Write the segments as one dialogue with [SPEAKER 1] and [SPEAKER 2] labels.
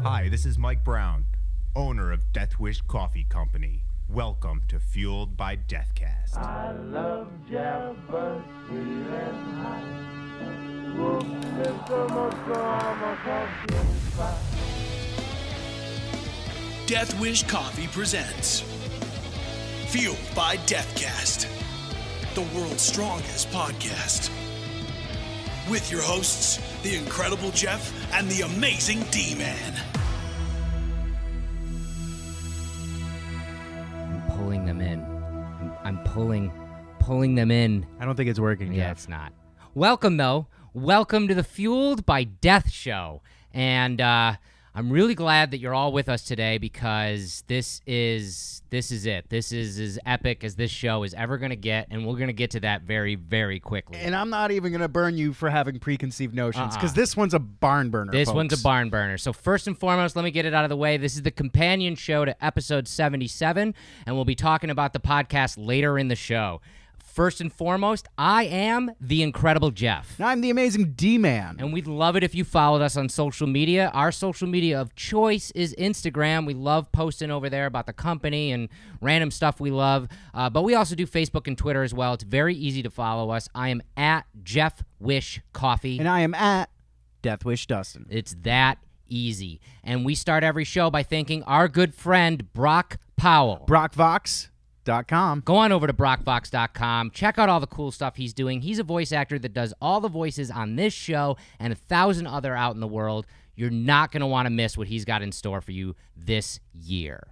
[SPEAKER 1] Hi, this is Mike Brown, owner of Death Wish Coffee Company. Welcome to Fueled by Deathcast.
[SPEAKER 2] I love Jeff, but sweet and hot. Whoop, Mr. Motorama coffee spot.
[SPEAKER 3] Death Wish Coffee presents Fueled by Deathcast, the world's strongest podcast. With your hosts, the incredible Jeff and the amazing D-Man.
[SPEAKER 4] I'm pulling them in. I'm pulling them in.
[SPEAKER 5] I don't think it's working yet.
[SPEAKER 4] Yeah, it's not. Welcome, though. Welcome to the Fueled by Death show. And I'm really glad that you're all with us today because this is it. This is as epic as this show is ever going to get, and we're going to get to that very, very quickly.
[SPEAKER 5] And I'm not even going to burn you for having preconceived notions because this one's a barn burner,
[SPEAKER 4] This
[SPEAKER 5] folks.
[SPEAKER 4] one's a barn burner. So first and foremost, let me get it out of the way. This is the companion show to episode 77, and we'll be talking about the podcast later in the show. First and foremost, I am the incredible Jeff.
[SPEAKER 5] And I'm the amazing D-Man.
[SPEAKER 4] And we'd love it if you followed us on social media. Our social media of choice is Instagram. We love posting over there about the company and random stuff we love. But we also do Facebook and Twitter as well. It's very easy to follow us. I am at Jeff Wish Coffee.
[SPEAKER 5] And I am at Deathwish Dustin.
[SPEAKER 4] It's that easy. And we start every show by thanking our good friend Brock Powell.
[SPEAKER 5] BrockVox.com.
[SPEAKER 4] Go on over to BrockVox.com. Check out all the cool stuff he's doing. He's a voice actor that does all the voices on this show and 1,000 other out in the world. You're not going to want to miss what he's got in store for you this year.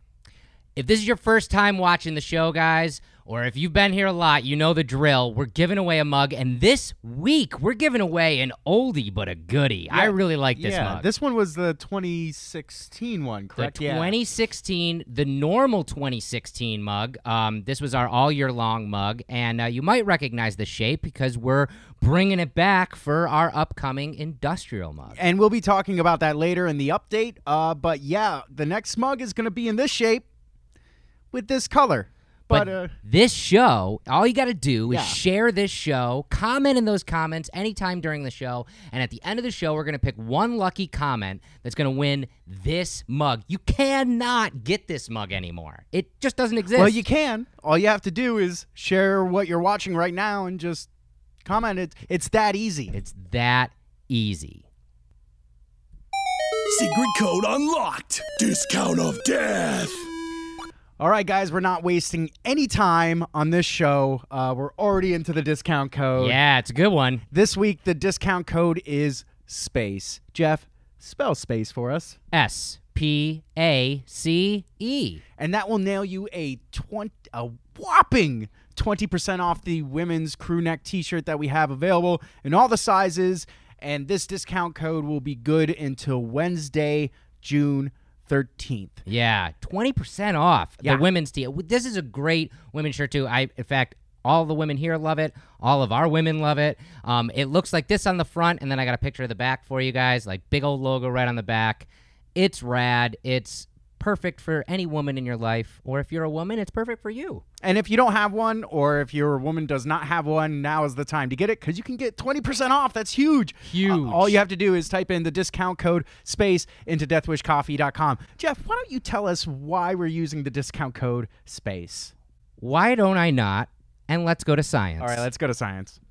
[SPEAKER 4] If this is your first time watching the show, guys, or if you've been here a lot, you know the drill. We're giving away a mug, and this week we're giving away an oldie but a goodie. I really like this mug.
[SPEAKER 5] This one was the 2016 one, correct?
[SPEAKER 4] The 2016, the normal 2016 mug. This was our all-year-long mug, and you might recognize the shape because we're bringing it back for our upcoming industrial mug.
[SPEAKER 5] And we'll be talking about that later in the update. But yeah, the next mug is going to be in this shape with this color.
[SPEAKER 4] But this show, all you got to do is share this show, comment in those comments anytime during the show, and at the end of the show, we're going to pick one lucky comment that's going to win this mug. You cannot get this mug anymore. It just doesn't exist.
[SPEAKER 5] Well, you can. All you have to do is share what you're watching right now and just comment. It's that easy.
[SPEAKER 4] It's that easy.
[SPEAKER 3] Secret code unlocked. Discount of death.
[SPEAKER 5] All right, guys, we're not wasting any time on this show. We're already into the discount code.
[SPEAKER 4] Yeah, it's a good one.
[SPEAKER 5] This week, the discount code is SPACE. Jeff, spell SPACE for us.
[SPEAKER 4] SPACE.
[SPEAKER 5] And that will nail you a whopping 20% off the women's crew neck t-shirt that we have available in all the sizes. And this discount code will be good until Wednesday, June 13th.
[SPEAKER 4] Yeah, 20% off the women's tee. This is a great women's shirt, too. In fact, all the women here love it. All of our women love it. It looks like this on the front, and then I got a picture of the back for you guys, like big old logo right on the back. It's rad. It's perfect for any woman in your life, or if you're a woman, it's perfect for you.
[SPEAKER 5] And if you don't have one, or if your woman does not have one, now is the time to get it because you can get 20% off. That's huge.
[SPEAKER 4] Huge.
[SPEAKER 5] All you have to do is type in the discount code SPACE into deathwishcoffee.com. Jeff, why don't you tell us why we're using the discount code SPACE?
[SPEAKER 4] Why don't I not? And let's go to science.
[SPEAKER 5] All right, let's go to science.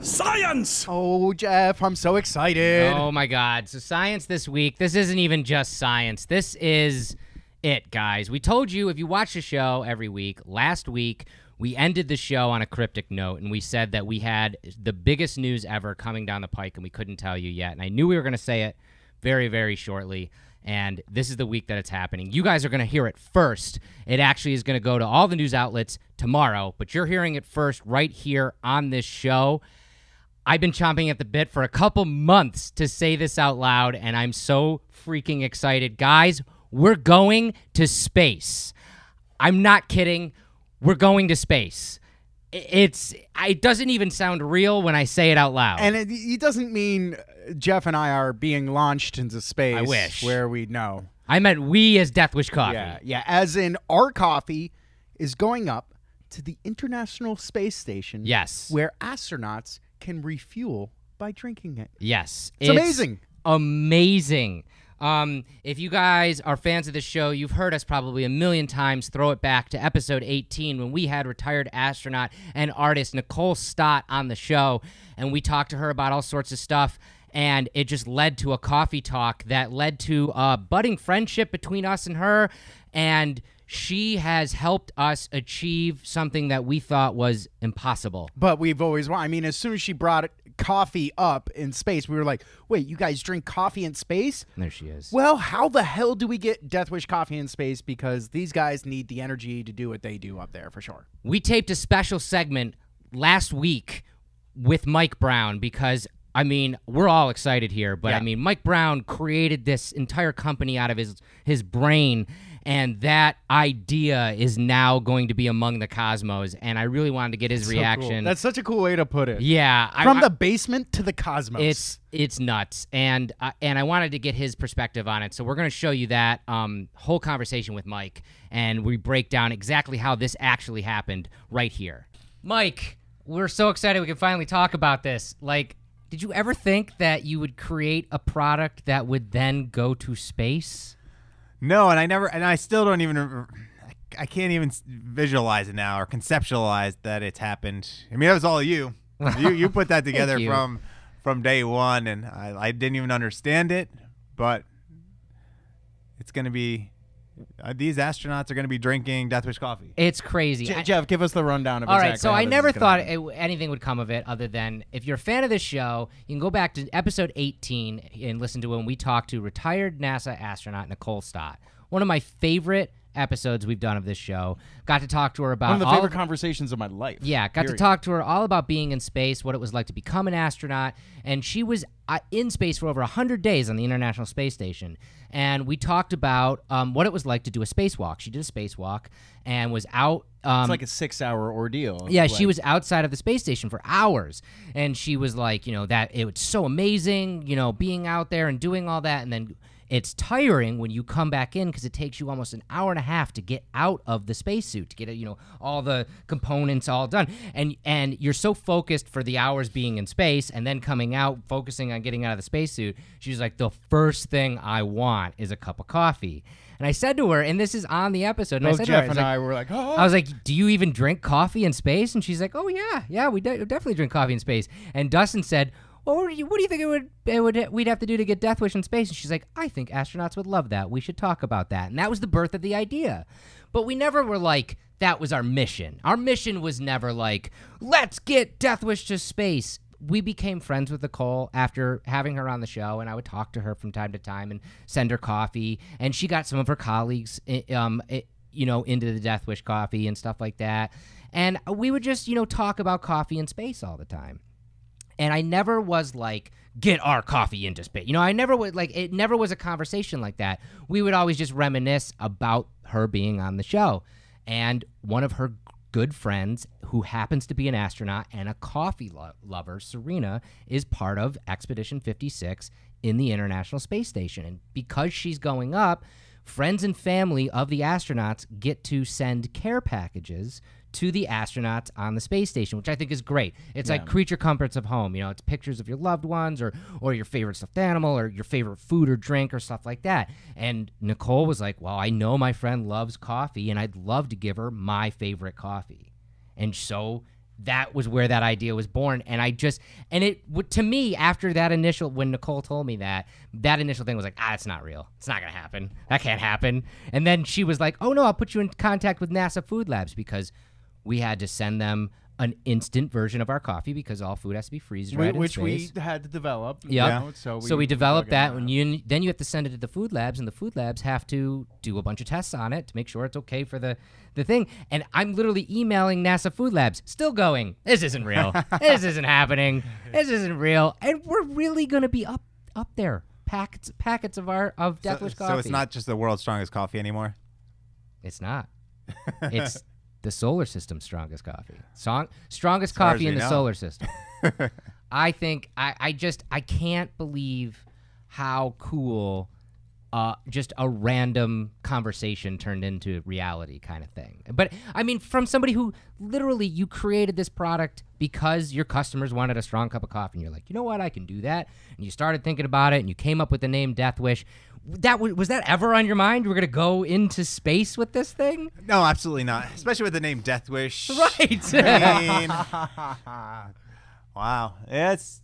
[SPEAKER 3] Science!
[SPEAKER 5] Oh, Jeff, I'm so excited.
[SPEAKER 4] Oh, my God. So science this week, this isn't even just science. This is it, guys. We told you if you watch the show every week, last week, we ended the show on a cryptic note, and we said that we had the biggest news ever coming down the pike, and we couldn't tell you yet. And I knew we were going to say it very, very shortly, and this is the week that it's happening. You guys are going to hear it first. It actually is going to go to all the news outlets tomorrow, but you're hearing it first right here on this show. I've been chomping at the bit for a couple months to say this out loud, and I'm so freaking excited. Guys, we're going to space. I'm not kidding. We're going to space. It doesn't even sound real when I say it out loud.
[SPEAKER 5] And it doesn't mean Jeff and I are being launched into space.
[SPEAKER 4] I wish.
[SPEAKER 5] Where we know.
[SPEAKER 4] I meant we as Death Wish Coffee.
[SPEAKER 5] Yeah. As in our coffee is going up to the International Space Station.
[SPEAKER 4] Yes.
[SPEAKER 5] Where astronauts can refuel by drinking it.
[SPEAKER 4] Yes.
[SPEAKER 5] It's amazing.
[SPEAKER 4] amazing. If you guys are fans of the show, you've heard us probably a million times throw it back to episode 18 when we had retired astronaut and artist Nicole Stott on the show, and we talked to her about all sorts of stuff, and it just led to a coffee talk that led to a budding friendship between us and her, and she has helped us achieve something that we thought was impossible.
[SPEAKER 5] But we've always wanted. I mean, as soon as she brought coffee up in space, we were like, wait, you guys drink coffee in space?
[SPEAKER 4] And there she is.
[SPEAKER 5] Well, how the hell do we get Death Wish coffee in space? Because these guys need the energy to do what they do up there, for sure.
[SPEAKER 4] We taped a special segment last week with Mike Brown because, I mean, we're all excited here, but I mean, Mike Brown created this entire company out of his brain, and that idea is now going to be among the cosmos, and I really wanted to get his reaction.
[SPEAKER 5] Cool. That's such a cool way to put it.
[SPEAKER 4] Yeah.
[SPEAKER 5] From the basement to the cosmos.
[SPEAKER 4] It's nuts, and I wanted to get his perspective on it, so we're going to show you that whole conversation with Mike, and we break down exactly how this actually happened right here. Mike, we're so excited we can finally talk about this. Like, did you ever think that you would create a product that would then go to space?
[SPEAKER 1] No, and I still don't even, I can't even visualize it now or conceptualize that it's happened. I mean, that was all you. You put that together from day one, and I didn't even understand it, but it's going to be, these astronauts are going to be drinking Death Wish coffee.
[SPEAKER 4] It's crazy.
[SPEAKER 5] Jeff, give us the rundown of
[SPEAKER 4] all
[SPEAKER 5] exactly
[SPEAKER 4] right, so
[SPEAKER 5] how
[SPEAKER 4] I
[SPEAKER 5] this
[SPEAKER 4] never
[SPEAKER 5] is gonna
[SPEAKER 4] thought
[SPEAKER 5] happen.
[SPEAKER 4] anything would come of it other than if you're a fan of this show, you can go back to episode 18 and listen to when we talked to retired NASA astronaut Nicole Stott. One of my favorite episodes we've done of this show. Got to talk to her about
[SPEAKER 5] one of the favorite conversations of my life.
[SPEAKER 4] Yeah, got to talk to her all about being in space, what it was like to become an astronaut, and she was in space for over 100 days on the International Space Station. And we talked about what it was like to do a spacewalk. She did a spacewalk and was out.
[SPEAKER 5] It's like a 6-hour ordeal.
[SPEAKER 4] Yeah, she was outside of the space station for hours, and she was like, you know, that it was so amazing, you know, being out there and doing all that, and then it's tiring when you come back in because it takes you almost an hour and a half to get out of the spacesuit, to get, you know, all the components all done. And you're so focused for the hours being in space and then coming out, focusing on getting out of the spacesuit. She's like, the first thing I want is a cup of coffee. And I said to her, and this is on the episode, and I said
[SPEAKER 5] Jeff
[SPEAKER 4] to her,
[SPEAKER 5] and I were like, oh.
[SPEAKER 4] I was like, do you even drink coffee in space? And she's like, oh, yeah, we definitely drink coffee in space. And Dustin said, well, what do you think we'd have to do to get Death Wish in space? And she's like, I think astronauts would love that. We should talk about that. And that was the birth of the idea. But we never were like, that was our mission. Our mission was never like, let's get Death Wish to space. We became friends with Nicole after having her on the show, and I would talk to her from time to time and send her coffee. And she got some of her colleagues, you know, into the Death Wish coffee and stuff like that. And we would just, you know, talk about coffee in space all the time. And I never was like, get our coffee into space. You know, I never would, like, it never was a conversation like that. We would always just reminisce about her being on the show. And one of her good friends, who happens to be an astronaut and a coffee lover, Serena, is part of Expedition 56 in the International Space Station. And because she's going up, friends and family of the astronauts get to send care packages to the astronauts on the space station, which I think is great. It's like creature comforts of home. You know, it's pictures of your loved ones or your favorite stuffed animal or your favorite food or drink or stuff like that. And Nicole was like, well, I know my friend loves coffee, and I'd love to give her my favorite coffee. And so that was where that idea was born. And to me, after that initial, when Nicole told me that initial thing was like, it's not real. It's not going to happen. That can't happen. And then she was like, oh no, I'll put you in contact with NASA Food Labs, because we had to send them an instant version of our coffee because all food has to be freeze-dried in
[SPEAKER 5] which
[SPEAKER 4] space.
[SPEAKER 5] we had to develop.
[SPEAKER 4] Yeah.
[SPEAKER 5] You know,
[SPEAKER 4] so we developed that. Then you have to send it to the food labs, and the food labs have to do a bunch of tests on it to make sure it's okay for the thing. And I'm literally emailing NASA Food Labs, still going, this isn't real. This isn't happening. This isn't real. And we're really going to be up there. Packets of Death Wish coffee.
[SPEAKER 1] So it's not just the world's strongest coffee anymore?
[SPEAKER 4] It's not. It's the solar system's strongest coffee. Strongest coffee in the solar system. I think I can't believe how cool just a random conversation turned into reality kind of thing. But I mean, from somebody who literally you created this product because your customers wanted a strong cup of coffee, and you're like, you know what, I can do that. And you started thinking about it, and you came up with the name Death Wish. Was that ever on your mind? You were gonna go into space with this thing?
[SPEAKER 1] No, absolutely not. Especially with the name Death Wish.
[SPEAKER 4] Right.
[SPEAKER 1] I mean, wow, it's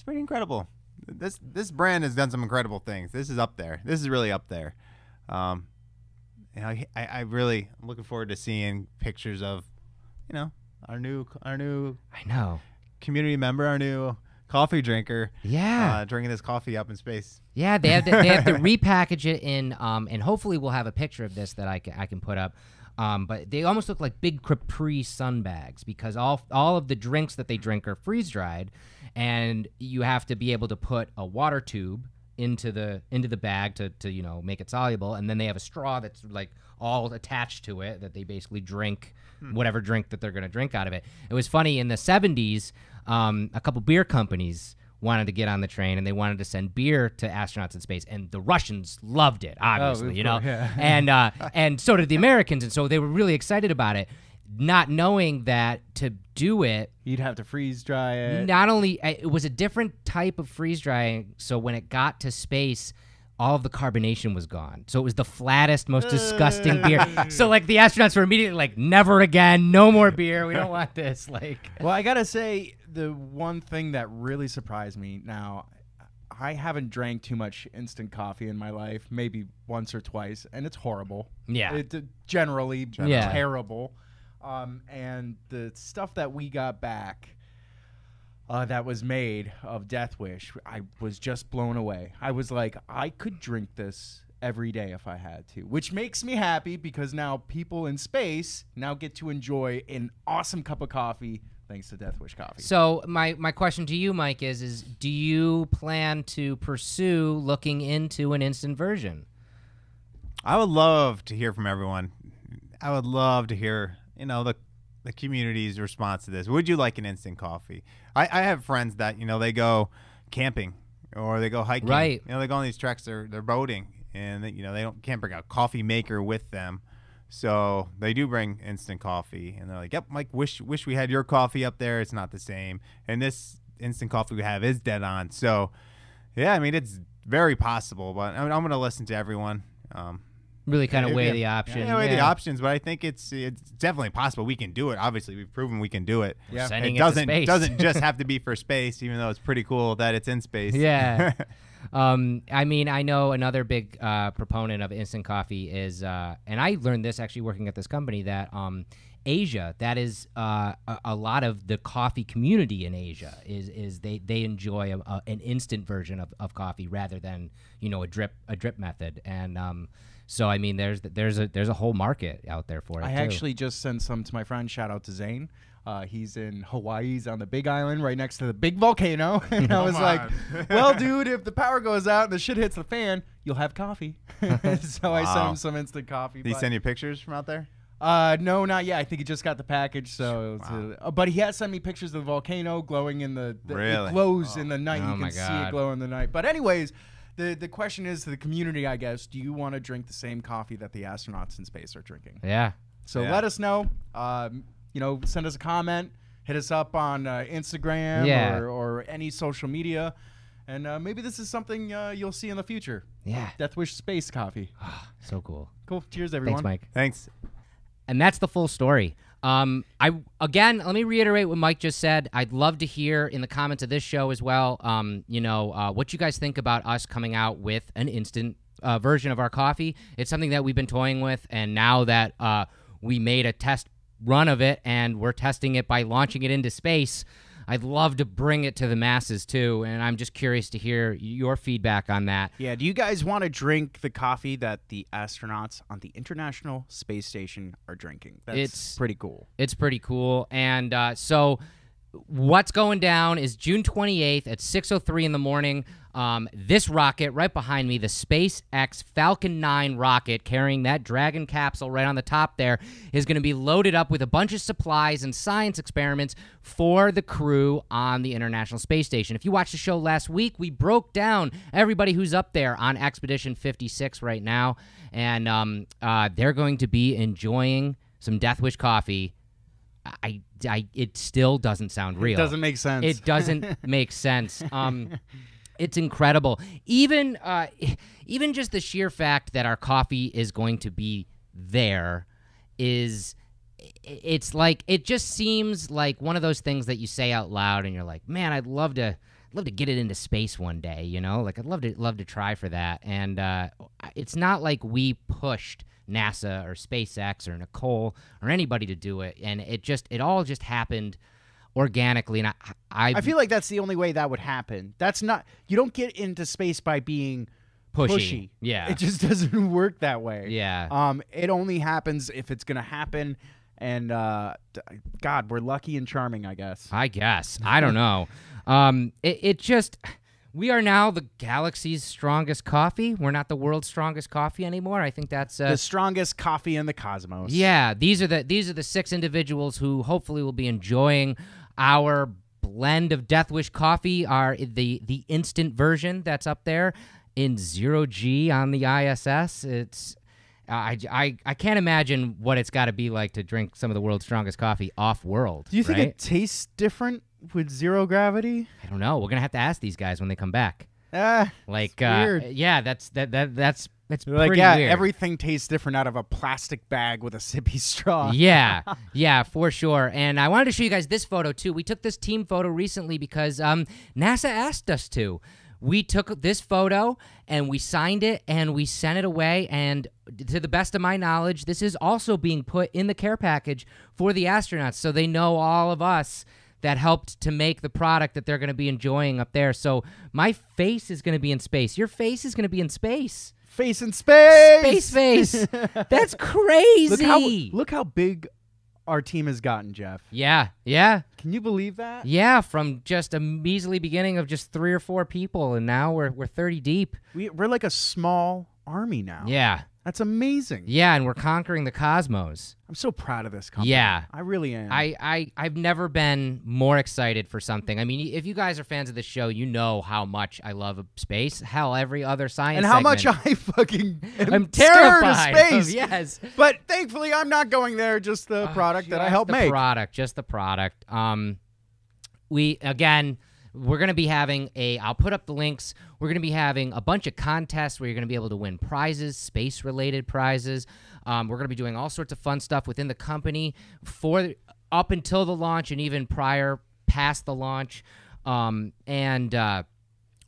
[SPEAKER 1] pretty incredible. This brand has done some incredible things. This is up there. This is really up there. You know, I really am looking forward to seeing pictures of, you know, our new
[SPEAKER 4] I know
[SPEAKER 1] community member, our new coffee drinker.
[SPEAKER 4] Yeah,
[SPEAKER 1] drinking this coffee up in space.
[SPEAKER 4] Yeah, they have to repackage it in, and hopefully we'll have a picture of this that I can put up. But they almost look like big Capri Sun bags because all of the drinks that they drink are freeze dried, and you have to be able to put a water tube into the bag to you know make it soluble, and then they have a straw that's like all attached to it that they basically drink whatever drink that they're going to drink out of it. It was funny in the 70s, a couple beer companies wanted to get on the train, and they wanted to send beer to astronauts in space, and the Russians loved it, obviously, you know, yeah. And so did the Americans, and so they were really excited about it, not knowing that to do it,
[SPEAKER 5] you'd have to freeze dry it.
[SPEAKER 4] Not only it was a different type of freeze drying, so when it got to space, all of the carbonation was gone. So it was the flattest, most disgusting beer. So like the astronauts were immediately like, never again, no more beer. We don't want this. Like,
[SPEAKER 5] well, I gotta say, the one thing that really surprised me, now, I haven't drank too much instant coffee in my life, maybe once or twice, and it's horrible.
[SPEAKER 4] Yeah.
[SPEAKER 5] It's generally
[SPEAKER 4] Yeah.
[SPEAKER 5] terrible. And the stuff that we got back that was made of Death Wish, I was just blown away. I was like, I could drink this every day if I had to, which makes me happy because now people in space now get to enjoy an awesome cup of coffee thanks to Death Wish coffee.
[SPEAKER 4] So my question to you, Mike, is do you plan to pursue looking into an instant version?
[SPEAKER 1] I would love to hear from everyone. I would love to hear, you know, the community's response to this. Would you like an instant coffee? I have friends that, you know, they go camping or they go hiking.
[SPEAKER 4] Right.
[SPEAKER 1] You know, they go on these treks, they're boating, and they, you know, can't bring a coffee maker with them. So they do bring instant coffee, and they're like, "Yep, Mike, wish we had your coffee up there. It's not the same, and this instant coffee we have is dead on." So, yeah, I mean, it's very possible, but I'm going to listen to everyone.
[SPEAKER 4] Really kind of weigh the options.
[SPEAKER 1] Yeah, weigh the options, but I think it's definitely possible. We can do it. Obviously, we've proven we can do it.
[SPEAKER 4] Yeah, sending
[SPEAKER 1] it
[SPEAKER 4] to space.
[SPEAKER 1] doesn't just have to be for space, even though it's pretty cool that it's in space.
[SPEAKER 4] Yeah. I mean, I know another big proponent of instant coffee is, and I learned this actually working at this company, that Asia, that is a lot of the coffee community in Asia is they enjoy an instant version of coffee rather than, you know, a drip method. And so I mean, there's a whole market out there for it.
[SPEAKER 5] I actually just sent some to my friend. Shout out to Zane. He's in Hawaii. He's on the Big Island right next to the big volcano. And I was like, well, dude, if the power goes out and the shit hits the fan, you'll have coffee. So I sent him some instant coffee.
[SPEAKER 1] Did he send you pictures from out there?
[SPEAKER 5] No, not yet. I think he just got the package. So, but he has sent me pictures of the volcano glowing in the
[SPEAKER 1] really?
[SPEAKER 5] It glows in the night.
[SPEAKER 4] Oh
[SPEAKER 5] You can see it glow in the night. But anyways, the question is to the community, I guess, do you want to drink the same coffee that the astronauts in space are drinking?
[SPEAKER 4] Yeah.
[SPEAKER 5] So let us know. You know, send us a comment, hit us up on Instagram or any social media, and maybe this is something you'll see in the future.
[SPEAKER 4] Yeah.
[SPEAKER 5] Death Wish Space Coffee.
[SPEAKER 4] So cool.
[SPEAKER 5] Cool. Cheers, everyone.
[SPEAKER 4] Thanks, Mike.
[SPEAKER 1] Thanks.
[SPEAKER 4] And that's the full story. Again, let me reiterate what Mike just said. I'd love to hear in the comments of this show as well, you know, what you guys think about us coming out with an instant version of our coffee. It's something that we've been toying with, and now that we made a test run of it and we're testing it by launching it into space, I'd love to bring it to the masses too, and I'm just curious to hear your feedback on that.
[SPEAKER 5] Yeah, do you guys want to drink the coffee that the astronauts on the International Space Station are drinking? It's pretty cool.
[SPEAKER 4] It's pretty cool. And so what's going down is June 28th at 6:03 in the morning. This rocket right behind me, the SpaceX Falcon 9 rocket carrying that Dragon capsule right on the top there, is going to be loaded up with a bunch of supplies and science experiments for the crew on the International Space Station. If you watched the show last week, we broke down everybody who's up there on Expedition 56 right now, and they're going to be enjoying some Death Wish coffee. It still doesn't sound real.
[SPEAKER 5] It doesn't make sense.
[SPEAKER 4] It doesn't make sense. It's incredible. Even just the sheer fact that our coffee is going to be there it's like, it just seems like one of those things that you say out loud and you're like, man, I'd love to get it into space one day, you know? Like, I'd love to try for that. And it's not like we pushed NASA or SpaceX or Nicole or anybody to do it, and it all just happened organically. And I
[SPEAKER 5] feel like that's the only way that would happen. That's not, you don't get into space by being pushy.
[SPEAKER 4] Yeah,
[SPEAKER 5] it just doesn't work that way.
[SPEAKER 4] Yeah.
[SPEAKER 5] It only happens if it's gonna happen. And God, we're lucky and charming, I guess.
[SPEAKER 4] I don't know. We are now the galaxy's strongest coffee. We're not the world's strongest coffee anymore. I think that's
[SPEAKER 5] the strongest coffee in the cosmos.
[SPEAKER 4] Yeah, these are the 6 individuals who hopefully will be enjoying our blend of Death Wish coffee, the instant version that's up there in 0G on the ISS. It's I can't imagine what it's got to be like to drink some of the world's strongest coffee off-world.
[SPEAKER 5] Do you think it tastes different with zero gravity?
[SPEAKER 4] I don't know. We're gonna have to ask these guys when they come back.
[SPEAKER 5] Weird.
[SPEAKER 4] Yeah, that's pretty
[SPEAKER 5] like,
[SPEAKER 4] weird.
[SPEAKER 5] Everything tastes different out of a plastic bag with a sippy straw.
[SPEAKER 4] Yeah, for sure. And I wanted to show you guys this photo too. We took this team photo recently because NASA asked us to. We took this photo and we signed it and we sent it away, and to the best of my knowledge, this is also being put in the care package for the astronauts, so they know all of us that helped to make the product that they're going to be enjoying up there. So my face is going to be in space. Your face is going to be in space.
[SPEAKER 5] Face in space!
[SPEAKER 4] Space face! That's crazy!
[SPEAKER 5] Look how big our team has gotten, Jeff.
[SPEAKER 4] Yeah.
[SPEAKER 5] Can you believe that?
[SPEAKER 4] Yeah, from just a measly beginning of just 3 or 4 people, and now we're 30 deep.
[SPEAKER 5] We're like a small army now.
[SPEAKER 4] Yeah.
[SPEAKER 5] That's amazing.
[SPEAKER 4] Yeah, and we're conquering the cosmos.
[SPEAKER 5] I'm so proud of this company.
[SPEAKER 4] Yeah.
[SPEAKER 5] I really am.
[SPEAKER 4] I've never been more excited for something. I mean, if you guys are fans of this show, you know how much I love space. Hell, every other science
[SPEAKER 5] and how
[SPEAKER 4] segment.
[SPEAKER 5] much I fucking am
[SPEAKER 4] terrified
[SPEAKER 5] scared of space.
[SPEAKER 4] Yes.
[SPEAKER 5] But thankfully, I'm not going there. Just the product that I helped make.
[SPEAKER 4] Just the product. We're going to be having I'll put up the links. We're going to be having a bunch of contests where you're going to be able to win prizes, space-related prizes. We're going to be doing all sorts of fun stuff within the company up until the launch and even past the launch. We're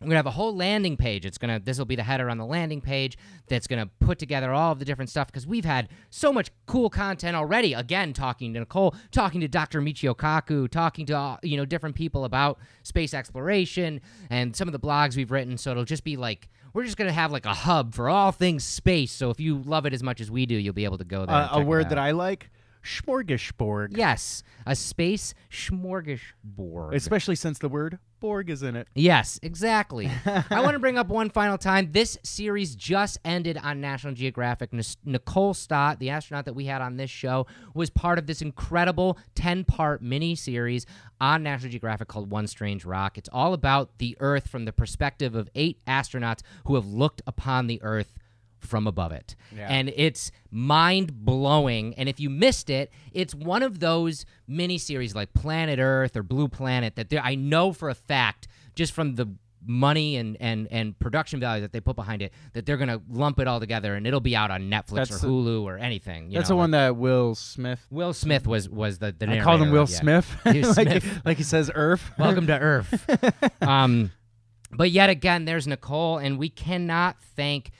[SPEAKER 4] going to have a whole landing page. This will be the header on the landing page that's going to put together all of the different stuff, because we've had so much cool content already. Again, talking to Nicole, talking to Dr. Michio Kaku, talking to different people about space exploration and some of the blogs we've written. So it'll just be like, we're just going to have like a hub for all things space. So if you love it as much as we do, you'll be able to go there.
[SPEAKER 5] A word that I like. Smorgasbord.
[SPEAKER 4] Yes, a space smorgasbord.
[SPEAKER 5] Especially since the word Borg is in it.
[SPEAKER 4] Yes, exactly. I want to bring up one final time. This series just ended on National Geographic. Nicole Stott, the astronaut that we had on this show, was part of this incredible 10-part mini-series on National Geographic called One Strange Rock. It's all about the Earth from the perspective of 8 astronauts who have looked upon the Earth from above it. Yeah. And it's mind-blowing. And if you missed it, it's one of those miniseries like Planet Earth or Blue Planet that I know for a fact, just from the money and production value that they put behind it, that they're going to lump it all together and it'll be out on Netflix or Hulu or anything.
[SPEAKER 5] That's the one that Will Smith
[SPEAKER 4] was the narrator.
[SPEAKER 5] I called him Will Smith.
[SPEAKER 4] Smith.
[SPEAKER 5] like he says Earth.
[SPEAKER 4] Welcome to Earth. But yet again, there's Nicole, and we cannot thank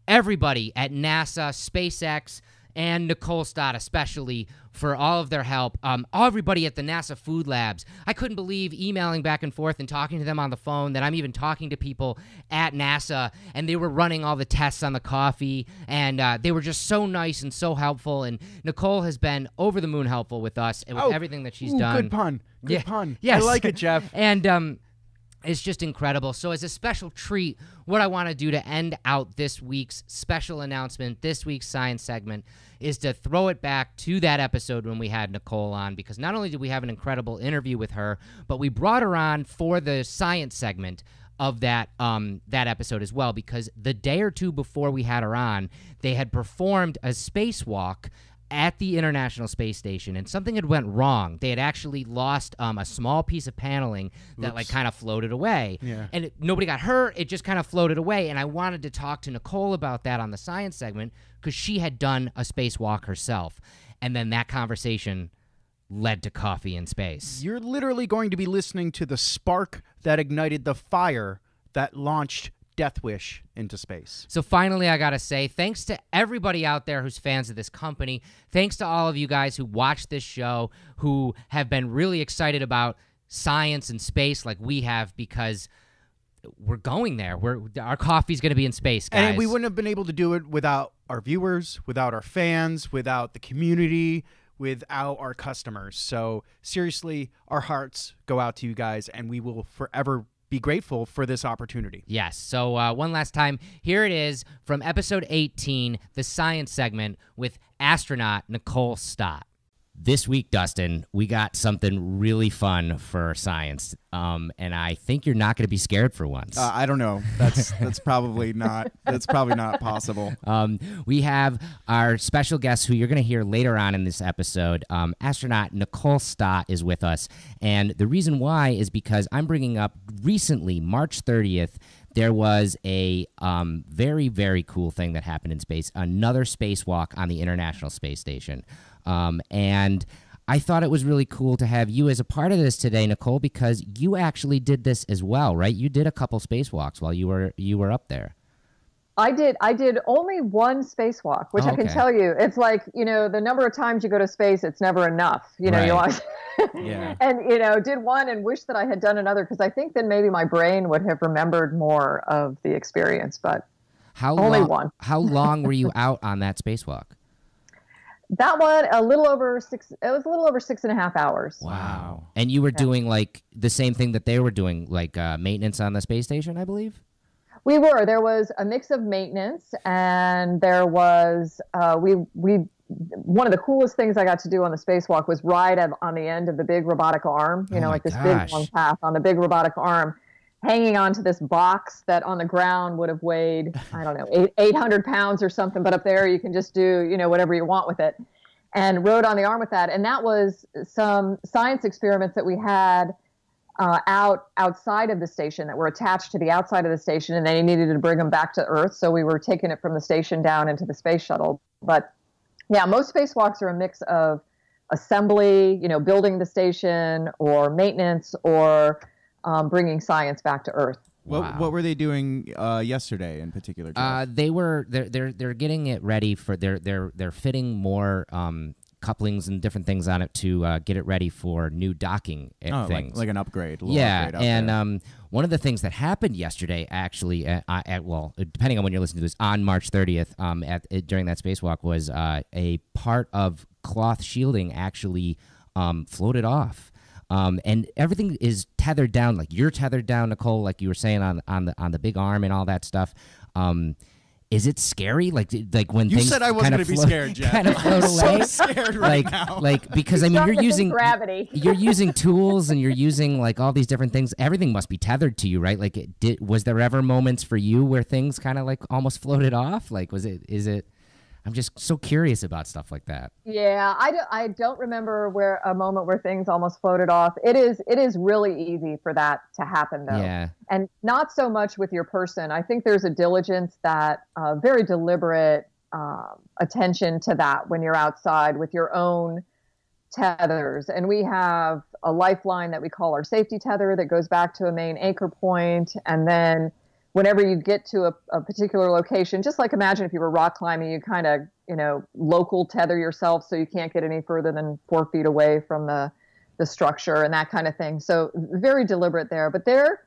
[SPEAKER 4] everybody at NASA, SpaceX, and Nicole Stott especially for all of their help. Everybody at the NASA Food Labs. I couldn't believe emailing back and forth and talking to them on the phone that I'm even talking to people at NASA, and they were running all the tests on the coffee, and they were just so nice and so helpful. And Nicole has been over the moon helpful with us and with everything that she's done.
[SPEAKER 5] Good pun. Good pun.
[SPEAKER 4] Yes.
[SPEAKER 5] I like it, Jeff.
[SPEAKER 4] And It's just incredible. So as a special treat, what I want to do to end out this week's special announcement, this week's science segment, is to throw it back to that episode when we had Nicole on, because not only did we have an incredible interview with her, but we brought her on for the science segment of that episode as well, because the day or two before we had her on, they had performed a spacewalk at the International Space Station, and something had went wrong. They had actually lost a small piece of paneling that like kind of floated away.
[SPEAKER 5] Yeah.
[SPEAKER 4] And nobody got hurt. It just kind of floated away. And I wanted to talk to Nicole about that on the science segment because she had done a spacewalk herself. And then that conversation led to Coffee in Space.
[SPEAKER 5] You're literally going to be listening to the spark that ignited the fire that launched Death Wish into space.
[SPEAKER 4] So finally, I got to say, thanks to everybody out there who's fans of this company. Thanks to all of you guys who watch this show, who have been really excited about science and space like we have, because we're going there. Our coffee's going to be in space, guys.
[SPEAKER 5] And we wouldn't have been able to do it without our viewers, without our fans, without the community, without our customers. So seriously, our hearts go out to you guys, and we will forever be grateful for this opportunity.
[SPEAKER 4] Yes. So one last time, here it is from episode 18, the science segment with astronaut Nicole Stott. This week, Dustin, we got something really fun for science, and I think you're not going to be scared for once.
[SPEAKER 5] I don't know. That's probably not. That's probably not possible.
[SPEAKER 4] We have our special guest, who you're going to hear later on in this episode. Astronaut Nicole Stott is with us, and the reason why is because I'm bringing up recently, March 30th. There was a very, very cool thing that happened in space, another spacewalk on the International Space Station. And I thought it was really cool to have you as a part of this today, Nicole, because you actually did this as well, right? You did a couple spacewalks while you were up there.
[SPEAKER 6] I did only one spacewalk, which I can tell you, it's like, the number of times you go to space, it's never enough.
[SPEAKER 4] Right.
[SPEAKER 6] You want
[SPEAKER 5] Yeah.
[SPEAKER 6] And, did one and wish that I had done another, because I think then maybe my brain would have remembered more of the experience, but only one.
[SPEAKER 4] How long were you out on that spacewalk?
[SPEAKER 6] That one, it was a little over 6.5 hours.
[SPEAKER 4] Wow. And you were doing like the same thing that they were doing, like maintenance on the space station, I believe?
[SPEAKER 6] We were. There was a mix of maintenance, and there was, one of the coolest things I got to do on the spacewalk was ride on the end of the big robotic arm, like this big long path on the big robotic arm, hanging onto this box that on the ground would have weighed, I don't know, 800 pounds or something, but up there you can just do, whatever you want with it, and rode on the arm with that. And that was some science experiments that we had outside of the station that were attached to the outside of the station, and they needed to bring them back to Earth. So we were taking it from the station down into the space shuttle. But yeah, most spacewalks are a mix of assembly, building the station, or maintenance, or bringing science back to Earth.
[SPEAKER 5] Wow. What were they doing yesterday in particular, Jeff?
[SPEAKER 4] They're getting it ready for they're fitting more couplings and different things on it to get it ready for new docking things.
[SPEAKER 5] Like an upgrade.
[SPEAKER 4] Upgrade and one of the things that happened yesterday, actually, depending on when you're listening to this, on March 30th, during that spacewalk, was a part of cloth shielding actually floated off. And everything is tethered down, like you're tethered down, Nicole, like you were saying on the big arm and all that stuff. Is it scary? Like when
[SPEAKER 5] you
[SPEAKER 4] things
[SPEAKER 5] said I wasn't going to be scared, Jeff.
[SPEAKER 4] Kind of float away.
[SPEAKER 5] So scared right now.
[SPEAKER 4] Because you're using
[SPEAKER 6] gravity.
[SPEAKER 4] You're using tools and you're using like all these different things. Everything must be tethered to you, right? Like was there ever moments for you where things kind of like almost floated off? Like is it? I'm just so curious about stuff like that.
[SPEAKER 6] Yeah, I don't remember a moment where things almost floated off. It is really easy for that to happen, though.
[SPEAKER 4] Yeah.
[SPEAKER 6] And not so much with your person. I think there's a diligence, that very deliberate attention to that when you're outside with your own tethers. And we have a lifeline that we call our safety tether that goes back to a main anchor point, and then whenever you get to a particular location, just like imagine if you were rock climbing, you kind of, local tether yourself so you can't get any further than 4 feet away from the structure and that kind of thing. So very deliberate there. But there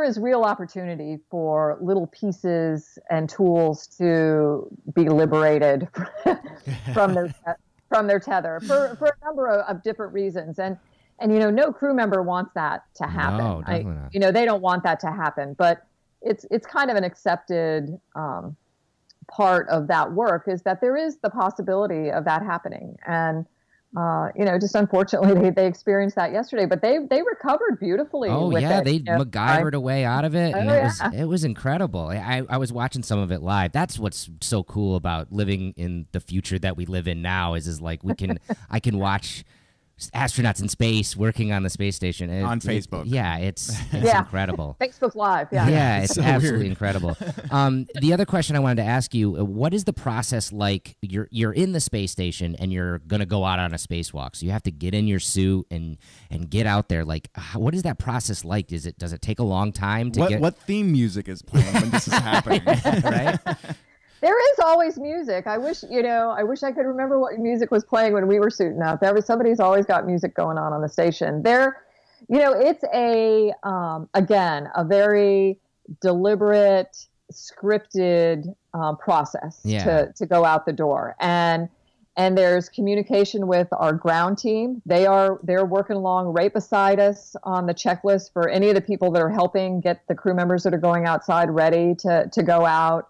[SPEAKER 6] is real opportunity for little pieces and tools to be liberated from their tether for a number of different reasons. And And, no crew member wants that to happen.
[SPEAKER 4] No, definitely not.
[SPEAKER 6] They don't want that to happen, but it's kind of an accepted part of that work, is that there is the possibility of that happening. And, just unfortunately they experienced that yesterday, but they recovered beautifully. With it,
[SPEAKER 4] they MacGyvered a way out of it, and
[SPEAKER 6] yeah.
[SPEAKER 4] it was incredible. I was watching some of it live. That's what's so cool about living in the future that we live in now is like I can watch astronauts in space working on the space station
[SPEAKER 5] on Facebook.
[SPEAKER 4] It's incredible.
[SPEAKER 6] Facebook Live. Yeah,
[SPEAKER 4] it's
[SPEAKER 5] so
[SPEAKER 4] absolutely
[SPEAKER 5] weird.
[SPEAKER 4] Incredible. The other question I wanted to ask you: what is the process like? You're in the space station and you're gonna go out on a spacewalk, so you have to get in your suit and get out there. Like, what is that process like? Does it take a long time to get?
[SPEAKER 5] What theme music is playing when this is happening?
[SPEAKER 4] Right.
[SPEAKER 6] There is always music. I wish I could remember what music was playing when we were suiting up. Somebody's always got music going on the station. It's again, a very deliberate, scripted process to go out the door. And there's communication with our ground team. They're working along right beside us on the checklist for any of the people that are helping get the crew members that are going outside ready to go out.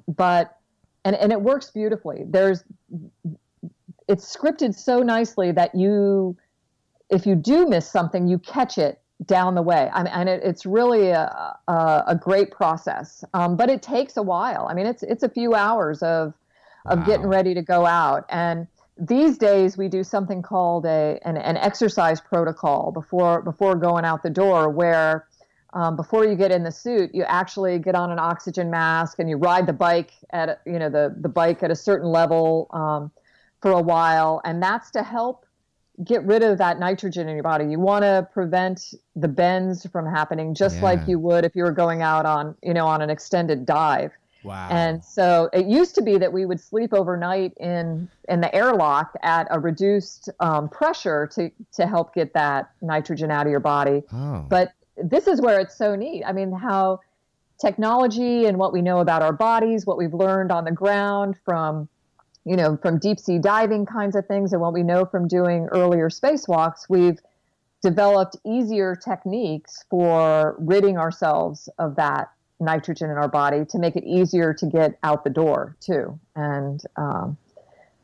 [SPEAKER 6] But it works beautifully. It's scripted so nicely that if you do miss something, you catch it down the way. And it's really a great process. But it takes a while. I mean, it's a few hours of getting ready to go out. And these days we do something called an exercise protocol before going out the door, where before you get in the suit, you actually get on an oxygen mask and you ride the bike at the bike at a certain level for a while, and that's to help get rid of that nitrogen in your body. You want to prevent the bends from happening, just like you would if you were going out on an extended dive.
[SPEAKER 5] Wow.
[SPEAKER 6] And so it used to be that we would sleep overnight in the airlock at a reduced pressure to help get that nitrogen out of your body.
[SPEAKER 4] Oh.
[SPEAKER 6] But this is where it's so neat. I mean, how technology and what we know about our bodies, what we've learned on the ground from deep sea diving kinds of things, and what we know from doing earlier spacewalks, we've developed easier techniques for ridding ourselves of that nitrogen in our body to make it easier to get out the door too. And,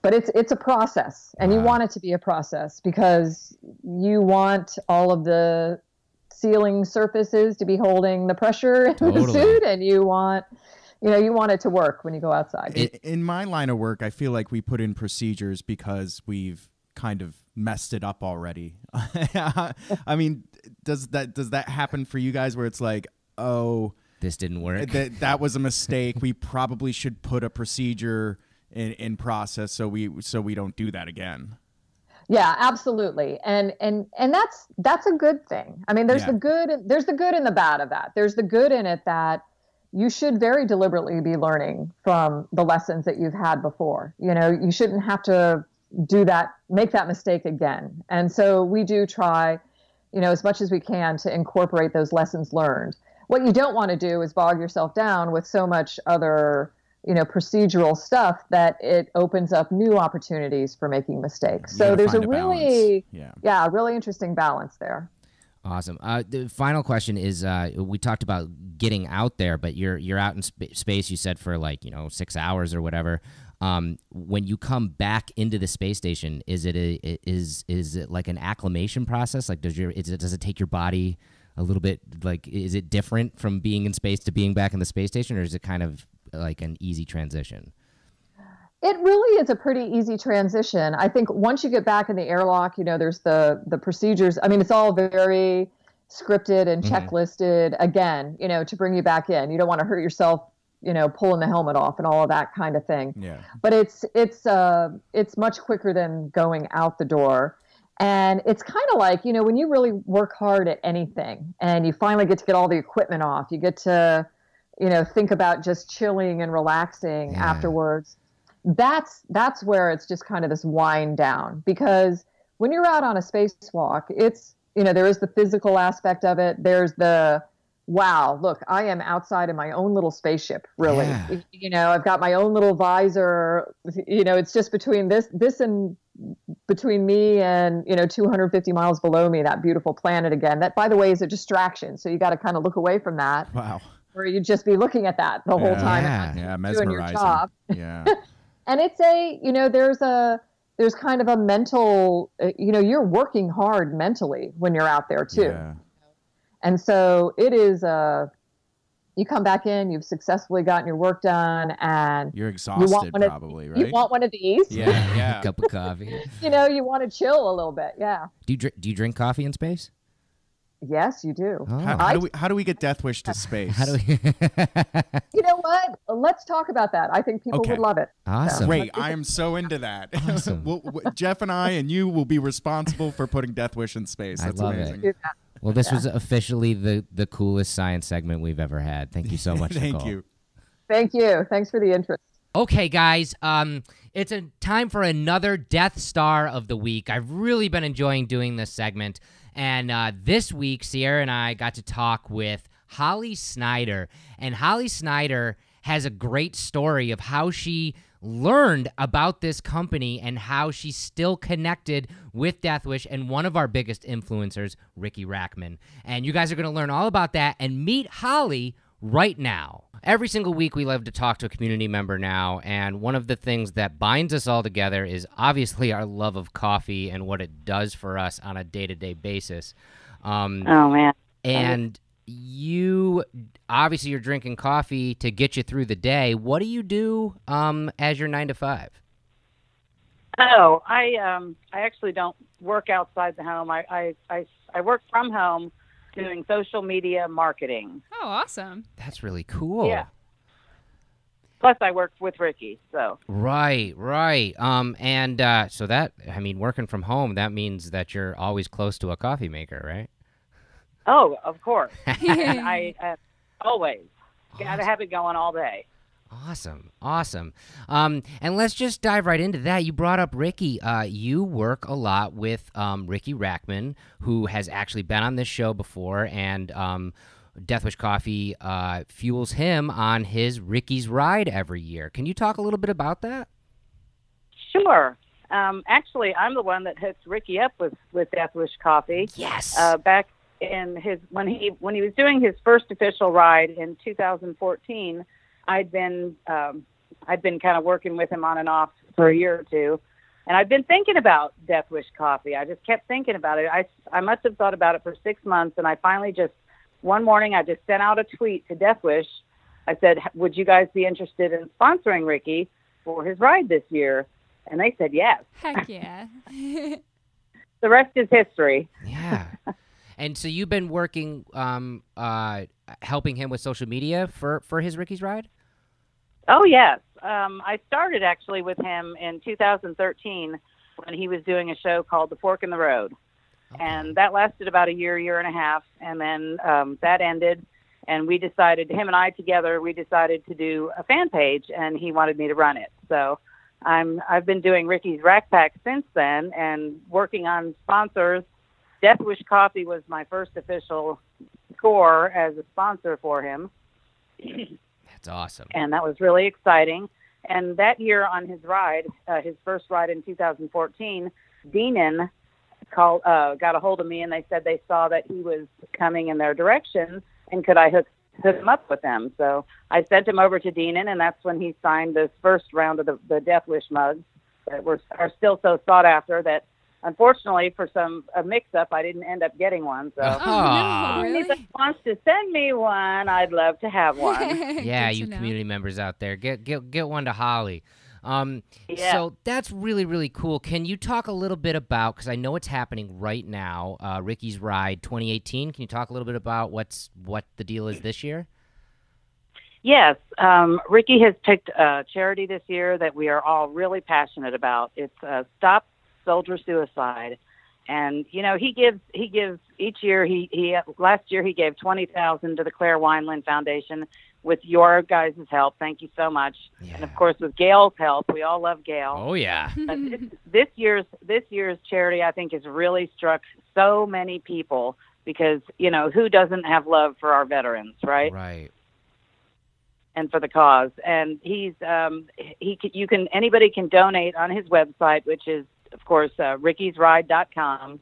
[SPEAKER 6] but it's a process, and you want it to be a process because you want all of the ceiling surfaces to be holding the pressure in the suit, and you want it to work when you go outside.
[SPEAKER 5] In my line of work, I feel like we put in procedures because we've kind of messed it up already. I mean, does that happen for you guys where it's like, oh,
[SPEAKER 4] this didn't work?
[SPEAKER 5] That was a mistake. We probably should put a procedure in process so we don't do that again.
[SPEAKER 6] Yeah, absolutely. And that's a good thing. I mean, there's the good and the bad of that. There's the good in it that you should very deliberately be learning from the lessons that you've had before. You shouldn't have to make that mistake again. And so we do try, as much as we can to incorporate those lessons learned. What you don't want to do is bog yourself down with so much other procedural stuff that it opens up new opportunities for making mistakes. So there's a really interesting balance there.
[SPEAKER 4] Awesome. The final question is, we talked about getting out there, but you're out in space, you said, for 6 hours or whatever. When you come back into the space station, is it like an acclimation process? Like, does it take your body a little bit, is it different from being in space to being back in the space station, or is it kind of like an easy transition?
[SPEAKER 6] It really is a pretty easy transition. I think once you get back in the airlock, there's the procedures. I mean, it's all very scripted and checklisted again, to bring you back in. You don't want to hurt yourself, pulling the helmet off and all of that kind of thing. Yeah. But it's much quicker than going out the door. And it's kind of like, when you really work hard at anything and you finally get to get all the equipment off, you get to, think about just chilling and relaxing afterwards. That's where it's just kind of this wind down, because when you're out on a spacewalk, it's, there is the physical aspect of it. There's the, wow, look, I am outside in my own little spaceship, really. Yeah. I've got my own little visor, it's just between this and between me and, 250 miles below me, that beautiful planet again. That, by the way, is a distraction. So you got to kind of look away from that.
[SPEAKER 5] Wow.
[SPEAKER 6] Or you'd just be looking at that the whole time.
[SPEAKER 5] Yeah,
[SPEAKER 6] doing your
[SPEAKER 5] mesmerizing.
[SPEAKER 6] job.
[SPEAKER 5] Yeah.
[SPEAKER 6] And it's there's kind of a mental, you're working hard mentally when you're out there too.
[SPEAKER 5] Yeah.
[SPEAKER 6] And so it is, you come back in, you've successfully gotten your work done, and
[SPEAKER 5] you're exhausted probably, right?
[SPEAKER 6] You want one of these.
[SPEAKER 5] Yeah.
[SPEAKER 4] A cup of coffee.
[SPEAKER 6] You want to chill a little bit. Yeah.
[SPEAKER 4] Do you drink coffee in space?
[SPEAKER 6] Yes, you do.
[SPEAKER 4] Oh.
[SPEAKER 5] How do we get Death Wish to space?
[SPEAKER 4] How do we?
[SPEAKER 6] You know what? Let's talk about that. I think people would love it.
[SPEAKER 4] Awesome.
[SPEAKER 5] Great. I am so into that.
[SPEAKER 4] Awesome.
[SPEAKER 5] Jeff and I and you will be responsible for putting Death Wish in space. That's
[SPEAKER 4] love
[SPEAKER 5] amazing.
[SPEAKER 4] it. Well, this was officially the coolest science segment we've ever had. Thank you so much,
[SPEAKER 5] Thank
[SPEAKER 4] Nicole.
[SPEAKER 5] you.
[SPEAKER 6] Thank you. Thanks for the interest.
[SPEAKER 4] Okay, guys, it's a time for another Death Star of the Week. I've really been enjoying doing this segment, and this week, Sierra and I got to talk with Holly Snyder, and Holly Snyder has a great story of how she learned about this company and how she's still connected with Death Wish and one of our biggest influencers, Riki Rachtman. And you guys are going to learn all about that and meet Holly right now. Every single week we love to talk to a community member now, and one of the things that binds us all together is obviously our love of coffee and what it does for us on a day-to-day basis.
[SPEAKER 7] Oh, man.
[SPEAKER 4] And you obviously you're drinking coffee to get you through the day. What do you do as your 9 to 5?
[SPEAKER 7] Oh, I actually don't work outside the home. I work from home doing social media marketing.
[SPEAKER 8] Oh, awesome.
[SPEAKER 4] That's really cool.
[SPEAKER 7] Yeah. Plus, I work with Riki, so.
[SPEAKER 4] Right. So that, I mean, working from home, that means that you're always close to a coffee maker, right?
[SPEAKER 7] Oh, of course. I always got to have it going all day.
[SPEAKER 4] Awesome. And let's just dive right into that. You brought up Riki. You work a lot with Riki Rachtman, who has actually been on this show before, and Death Wish Coffee fuels him on his Riki's Ride every year. Can you talk a little bit about that?
[SPEAKER 7] Sure. Actually, I'm the one that hooks Riki up with Death Wish Coffee.
[SPEAKER 4] Yes.
[SPEAKER 7] Back in when he was doing his first official ride in 2014, I'd been kind of working with him on and off for a year or two, and I'd been thinking about Death Wish Coffee. I just kept thinking about it. I must have thought about it for 6 months, and I finally just one morning I just sent out a tweet to Death Wish. I said, "Would you guys be interested in sponsoring Riki for his ride this year?" And they said yes.
[SPEAKER 8] Heck yeah.
[SPEAKER 7] The rest is history.
[SPEAKER 4] Yeah. And so you've been working, helping him with social media for his Riki's Ride?
[SPEAKER 7] Oh, yes. I started actually with him in 2013 when he was doing a show called The Fork in the Road. Okay. And that lasted about a year and a half. And then that ended. And we decided, him and I together, we decided to do a fan page, and he wanted me to run it. So I've been doing Riki's Rack Pack since then and working on sponsors. Death Wish Coffee was my first official score as a sponsor for him.
[SPEAKER 4] That's awesome.
[SPEAKER 7] And that was really exciting. And that year on his ride, his first ride in 2014, Deanon got a hold of me, and they said they saw that he was coming in their direction, and could I hook him up with them? So I sent him over to Deanon, and that's when he signed this first round of the Death Wish mugs that are still so sought after that, unfortunately, for a mix-up, I didn't end up getting one. So if anybody wants to send me one, I'd love to have one.
[SPEAKER 4] Yeah, you community members out there, get one to Holly.
[SPEAKER 7] Yeah.
[SPEAKER 4] So that's really, really cool. Can you talk a little bit about, because I know it's happening right now, Riki's Ride 2018. Can you talk a little bit about what the deal is this year?
[SPEAKER 7] Yes. Riki has picked a charity this year that we are all really passionate about. It's Stop Soldier Suicide. And, he gives each year, last year he gave $20,000 to the Claire Wineland Foundation with your guys' help. Thank you so much. Yeah. And of course, with Gail's help, we all love Gail.
[SPEAKER 4] Oh yeah.
[SPEAKER 7] This year's charity, I think, has really struck so many people because, who doesn't have love for our veterans, right?
[SPEAKER 4] Right.
[SPEAKER 7] And for the cause. And anybody can donate on his website, which is of course, rickysride.com.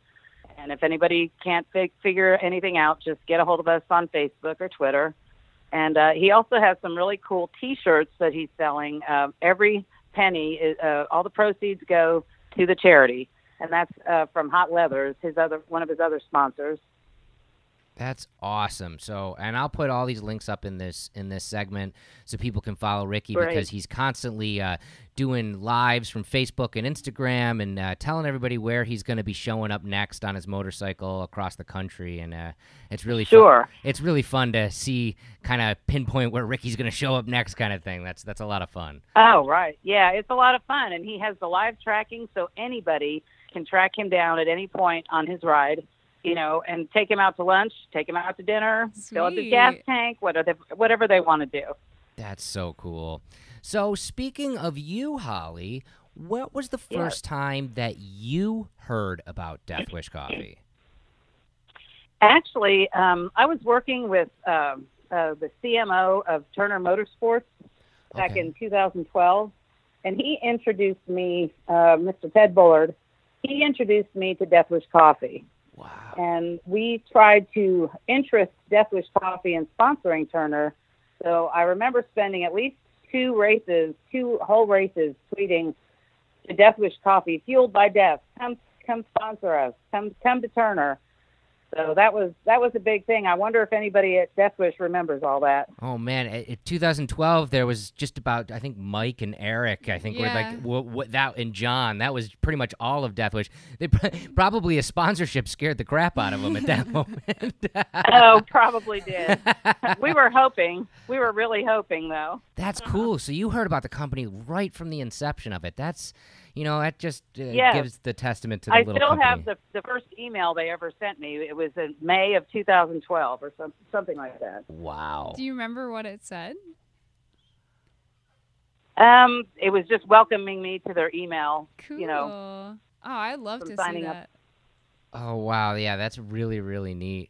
[SPEAKER 7] And if anybody can't figure anything out, just get a hold of us on Facebook or Twitter. And he also has some really cool T-shirts that he's selling. Every penny, all the proceeds go to the charity, and that's from Hot Leathers, one of his other sponsors.
[SPEAKER 4] That's awesome. So, and I'll put all these links up in this segment so people can follow Riki because he's constantly doing lives from Facebook and Instagram and telling everybody where he's going to be showing up next on his motorcycle across the country. And it's really fun. It's really fun to see, kind of pinpoint where Riki's going to show up next, kind of thing. That's a lot of fun.
[SPEAKER 7] Oh, right. Yeah, it's a lot of fun, and he has the live tracking, so anybody can track him down at any point on his ride. And take him out to lunch, take him out to dinner, fill up his gas tank, whatever they want to do.
[SPEAKER 4] That's so cool. So speaking of you, Holly, what was the first time that you heard about Death Wish Coffee?
[SPEAKER 7] Actually, I was working with the CMO of Turner Motorsports back in 2012, and he introduced me, Mr. Ted Bullard, he introduced me to Death Wish Coffee.
[SPEAKER 4] Wow.
[SPEAKER 7] And we tried to interest Death Wish Coffee in sponsoring Turner. So I remember spending at least two whole races, tweeting to Death Wish Coffee, fueled by death, come sponsor us, come to Turner. So that was a big thing. I wonder if anybody at Death Wish remembers all that.
[SPEAKER 4] Oh man, in 2012 there was just about, I think, Mike and Eric. I think were like that, and John. That was pretty much all of Death Wish. They probably a sponsorship scared the crap out of them at that moment.
[SPEAKER 7] Oh, probably did. We were hoping. We were really hoping, though.
[SPEAKER 4] That's cool. So you heard about the company right from the inception of it. That's. That just gives the testament to the little company.
[SPEAKER 7] I still have the first email they ever sent me. It was in May of 2012 or something like that.
[SPEAKER 4] Wow.
[SPEAKER 8] Do you remember what it said?
[SPEAKER 7] It was just welcoming me to their email.
[SPEAKER 8] Cool. Oh, I'd love to see that.
[SPEAKER 4] Oh, wow. Yeah, that's really, really neat.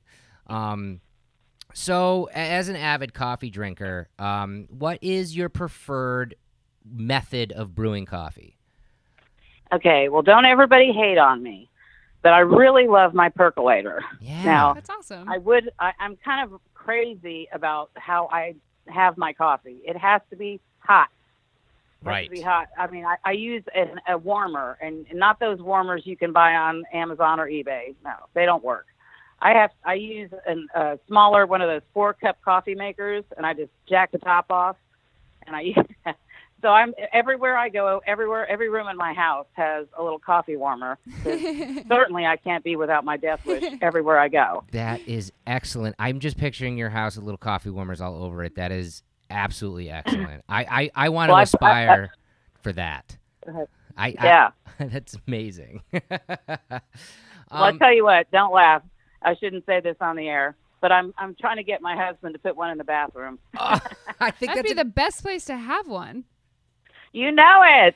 [SPEAKER 4] So, as an avid coffee drinker, what is your preferred method of brewing coffee?
[SPEAKER 7] Okay, well, don't everybody hate on me, but I really love my percolator.
[SPEAKER 4] Yeah,
[SPEAKER 7] now,
[SPEAKER 8] that's awesome.
[SPEAKER 7] I'm kind of crazy about how I have my coffee. It has to be hot.
[SPEAKER 4] Right.
[SPEAKER 7] It has to be hot. I mean, I use a warmer, and not those warmers you can buy on Amazon or eBay. No, they don't work. I use a smaller one of those 4-cup coffee makers, and I just jack the top off, and I use. So I'm everywhere I go, every room in my house has a little coffee warmer. Certainly I can't be without my Death Wish everywhere I go.
[SPEAKER 4] That is excellent. I'm just picturing your house with little coffee warmers all over it. that is absolutely excellent. I want to aspire for that. That's amazing.
[SPEAKER 7] Well, I'll tell you what, don't laugh. I shouldn't say this on the air, but I'm trying to get my husband to put one in the bathroom.
[SPEAKER 4] I think
[SPEAKER 8] that'd be the best place to have one.
[SPEAKER 7] You know it.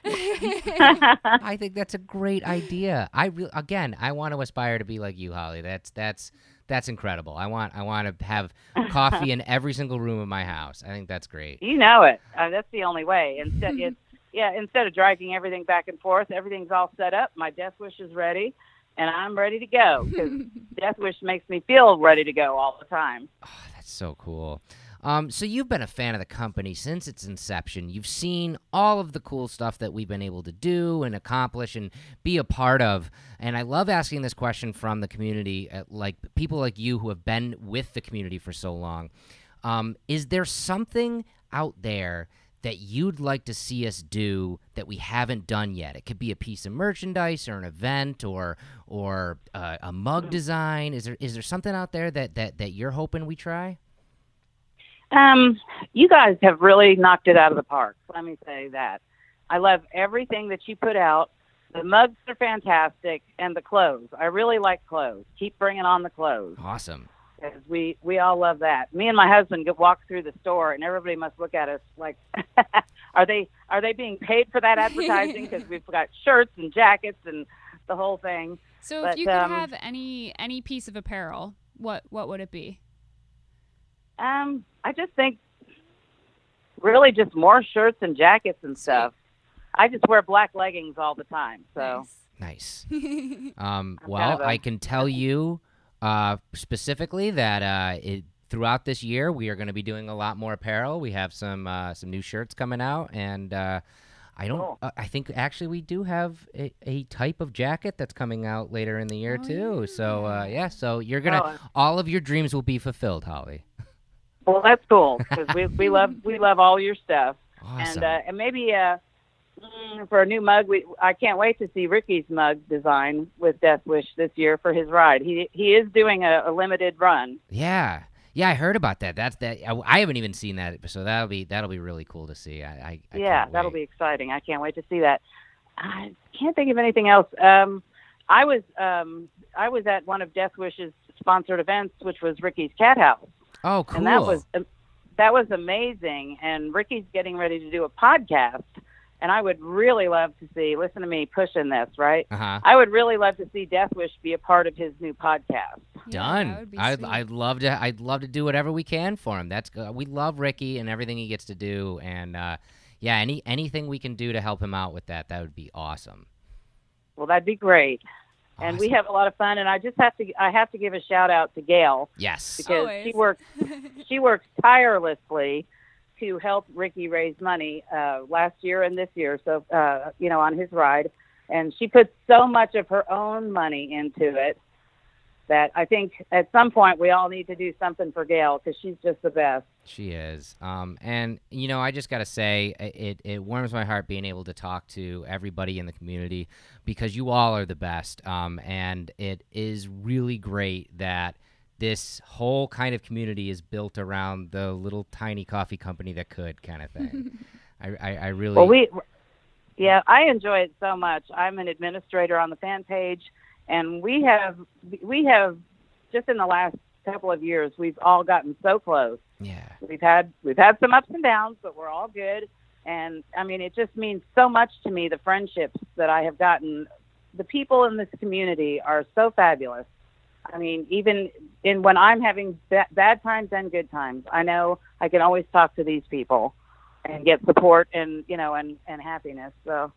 [SPEAKER 4] I think that's a great idea. I want to aspire to be like you, Holly. That's incredible. I want to have coffee in every single room of my house. I think that's great.
[SPEAKER 7] You know it. That's the only way. Instead of dragging everything back and forth, everything's all set up. My Death Wish is ready, and I'm ready to go because Death Wish makes me feel ready to go all the time.
[SPEAKER 4] Oh, that's so cool. So you've been a fan of the company since its inception. You've seen all of the cool stuff that we've been able to do and accomplish and be a part of. And I love asking this question from the community, like people like you who have been with the community for so long. Is there something out there that you'd like to see us do that we haven't done yet? It could be a piece of merchandise or an event or a mug design. Is there something out there that you're hoping we try?
[SPEAKER 7] You guys have really knocked it out of the park. Let me say that. I love everything that you put out. The mugs are fantastic, and the clothes. I really like clothes. Keep bringing on the clothes.
[SPEAKER 4] Awesome.
[SPEAKER 7] Because we all love that. Me and my husband walk through the store, and everybody must look at us like, are they being paid for that advertising? Because we've got shirts and jackets and the whole thing.
[SPEAKER 8] So if you could have any piece of apparel, what would it be?
[SPEAKER 7] I just think really just more shirts and jackets and stuff. I just wear black leggings all the time. So
[SPEAKER 4] Nice. Well, I can tell you specifically that throughout this year we are going to be doing a lot more apparel. We have some new shirts coming out, and I think actually we do have a type of jacket that's coming out later in the year too. Yeah. So you're gonna all of your dreams will be fulfilled, Holly.
[SPEAKER 7] Well, that's cool because we love all your stuff.
[SPEAKER 4] Awesome.
[SPEAKER 7] And maybe for a new mug, I can't wait to see Riki's mug design with Death Wish this year for his ride. He is doing a limited run.
[SPEAKER 4] Yeah, I heard about that. I haven't even seen that, so that'll be really cool to see. I
[SPEAKER 7] that'll be exciting. I can't wait to see that. I can't think of anything else. I was at one of Death Wish's sponsored events, which was Riki's Cat House.
[SPEAKER 4] Oh, cool!
[SPEAKER 7] And that was amazing. And Riki's getting ready to do a podcast. And I would really love to see, listen to me pushing this, right?
[SPEAKER 4] Uh-huh.
[SPEAKER 7] I would really love to see Death Wish be a part of his new podcast.
[SPEAKER 4] Done. I'd love to do whatever we can for him. We love Riki and everything he gets to do, and anything we can do to help him out with that would be awesome.
[SPEAKER 7] Well, that'd be great.
[SPEAKER 4] Awesome.
[SPEAKER 7] And we have a lot of fun, and I have to give a shout out to Gail.
[SPEAKER 4] Yes.
[SPEAKER 7] Because
[SPEAKER 8] Always.
[SPEAKER 7] she works tirelessly to help Riki raise money last year and this year, so on his ride, and she puts so much of her own money into it that I think at some point we all need to do something for Gail because she's just the best.
[SPEAKER 4] She is, and I just gotta say it warms my heart being able to talk to everybody in the community because you all are the best, and it is really great that this whole kind of community is built around the little tiny coffee company that could kind of thing. I really...
[SPEAKER 7] Well, I enjoy it so much. I'm an administrator on the fan page, and we have just in the last couple of years, we've all gotten so close.
[SPEAKER 4] Yeah.
[SPEAKER 7] We've had some ups and downs, but we're all good. And I mean, it just means so much to me, the friendships that I have gotten. The people in this community are so fabulous. I mean, even when I'm having bad times and good times, I know I can always talk to these people and get support and happiness. So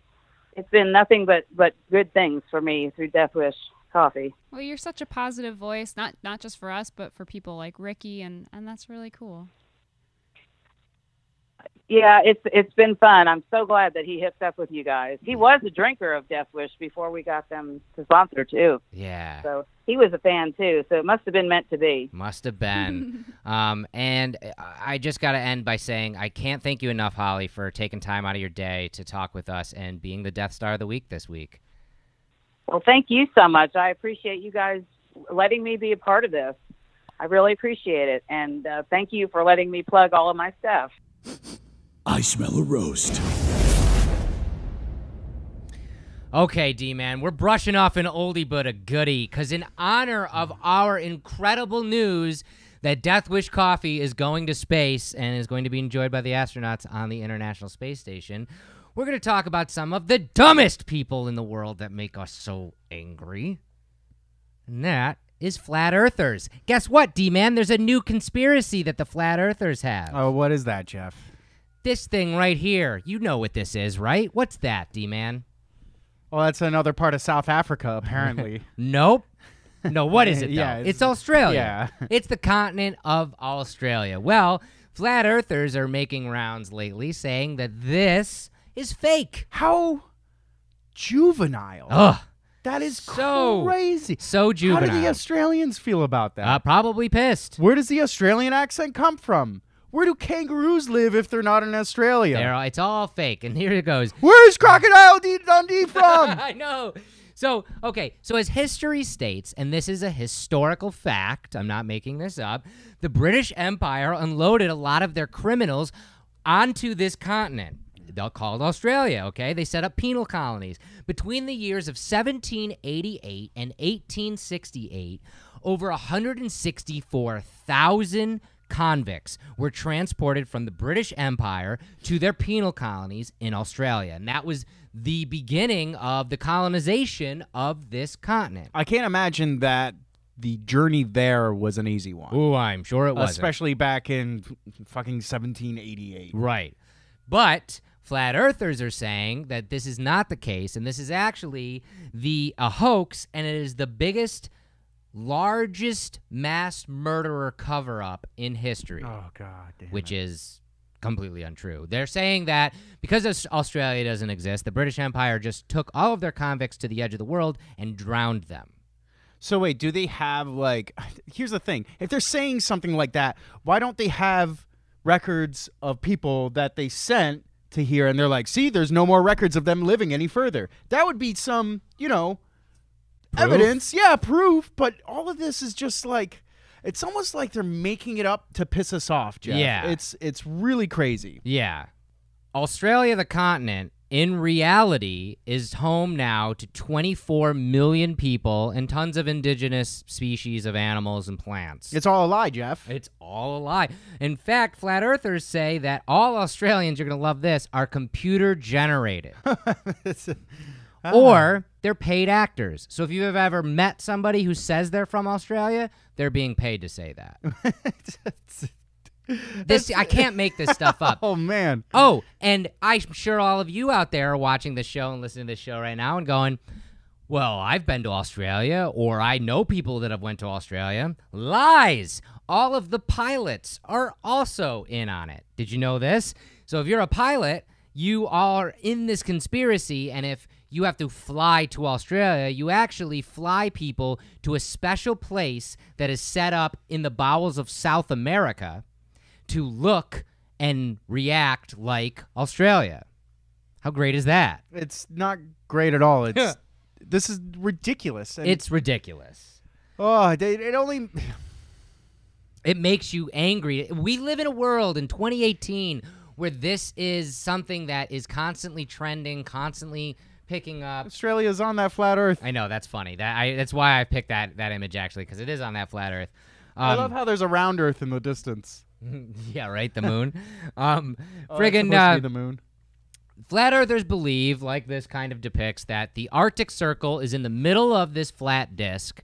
[SPEAKER 7] it's been nothing but good things for me through Death Wish Coffee.
[SPEAKER 8] Well, you're such a positive voice, not just for us, but for people like Riki, and that's really cool.
[SPEAKER 7] Yeah, it's been fun. I'm so glad that he hooked up with you guys. He was a drinker of Death Wish before we got them to sponsor too.
[SPEAKER 4] Yeah.
[SPEAKER 7] So he was a fan too. So it must have been meant to be.
[SPEAKER 4] Must have been. And I just got to end by saying I can't thank you enough, Holly, for taking time out of your day to talk with us and being the Death Star of the Week this week.
[SPEAKER 7] Well, thank you so much. I appreciate you guys letting me be a part of this. I really appreciate it. And thank you for letting me plug all of my stuff.
[SPEAKER 3] I smell a roast.
[SPEAKER 4] Okay, D-Man, we're brushing off an oldie but a goodie, because in honor of our incredible news that Death Wish Coffee is going to space and is going to be enjoyed by the astronauts on the International Space Station, we're going to talk about some of the dumbest people in the world that make us so angry. And that is flat earthers. Guess what, D-Man? There's a new conspiracy that the flat earthers have.
[SPEAKER 5] Oh, what is that, Jeff?
[SPEAKER 4] This thing right here. You know what this is, right? What's that, D-Man?
[SPEAKER 5] Well, that's another part of South Africa, apparently.
[SPEAKER 4] Nope. No, what is it, though?
[SPEAKER 5] Yeah,
[SPEAKER 4] it's Australia.
[SPEAKER 5] Yeah.
[SPEAKER 4] It's the continent of Australia. Well, flat earthers are making rounds lately saying that this is fake.
[SPEAKER 5] How juvenile.
[SPEAKER 4] Ugh.
[SPEAKER 5] That is
[SPEAKER 4] So
[SPEAKER 5] crazy.
[SPEAKER 4] So juvenile.
[SPEAKER 5] How do the Australians feel about that?
[SPEAKER 4] Probably pissed.
[SPEAKER 5] Where does the Australian accent come from? Where do kangaroos live if they're not in Australia?
[SPEAKER 4] It's all fake, and here it goes.
[SPEAKER 5] Where's Crocodile Dundee from?
[SPEAKER 4] I know. So, okay, so as history states, and this is a historical fact, I'm not making this up, the British Empire unloaded a lot of their criminals onto this continent. They're called Australia, okay? They set up penal colonies. Between the years of 1788 and 1868, over 164,000 convicts were transported from the British Empire to their penal colonies in Australia. And that was the beginning of the colonization of this continent.
[SPEAKER 5] I can't imagine that the journey there was an easy one.
[SPEAKER 4] Ooh, I'm sure it wasn't.
[SPEAKER 5] Especially back in fucking 1788.
[SPEAKER 4] Right. But Flat earthers are saying that this is not the case, and this is actually a hoax, and it is the biggest, largest mass murderer cover-up in history.
[SPEAKER 5] Oh, God damn
[SPEAKER 4] which
[SPEAKER 5] it.
[SPEAKER 4] is completely untrue. They're saying that because Australia doesn't exist, the British Empire just took all of their convicts to the edge of the world and drowned them.
[SPEAKER 5] So wait, do they have, like, here's the thing. If they're saying something like that, why don't they have records of people that they sent to here and they're like, see, there's no more records of them living any further? That would be some, evidence. Yeah, proof. But all of this is just like, it's almost like they're making it up to piss us off, Jeff.
[SPEAKER 4] Yeah.
[SPEAKER 5] It's really crazy.
[SPEAKER 4] Yeah. Australia, the continent, in reality, is home now to 24 million people and tons of indigenous species of animals and plants.
[SPEAKER 5] It's all a lie, Jeff.
[SPEAKER 4] It's all a lie. In fact, flat earthers say that all Australians, you're going to love this, are computer generated. Or they're paid actors. So if you've ever met somebody who says they're from Australia, they're being paid to say that. I can't make this stuff up.
[SPEAKER 5] Oh, man.
[SPEAKER 4] Oh, and I'm sure all of you out there are watching this show and listening to this show right now and going, well, I've been to Australia, or I know people that have went to Australia. Lies! All of the pilots are also in on it. Did you know this? So if you're a pilot, you are in this conspiracy, and if you have to fly to Australia, you actually fly people to a special place that is set up in the bowels of South America to look and react like Australia. How great is that?
[SPEAKER 5] It's not great at all. This is ridiculous. And
[SPEAKER 4] It's ridiculous.
[SPEAKER 5] It
[SPEAKER 4] makes you angry. We live in a world in 2018 where this is something that is constantly trending, constantly picking up.
[SPEAKER 5] Australia's on that flat Earth.
[SPEAKER 4] I know, that's funny. That's why I picked that image, actually, because it is on that flat Earth.
[SPEAKER 5] I love how there's a round Earth in the distance.
[SPEAKER 4] Yeah, right, the moon.
[SPEAKER 5] It's
[SPEAKER 4] Friggin'
[SPEAKER 5] supposed to be the moon.
[SPEAKER 4] Flat earthers believe, like this kind of depicts, that the Arctic Circle is in the middle of this flat disk,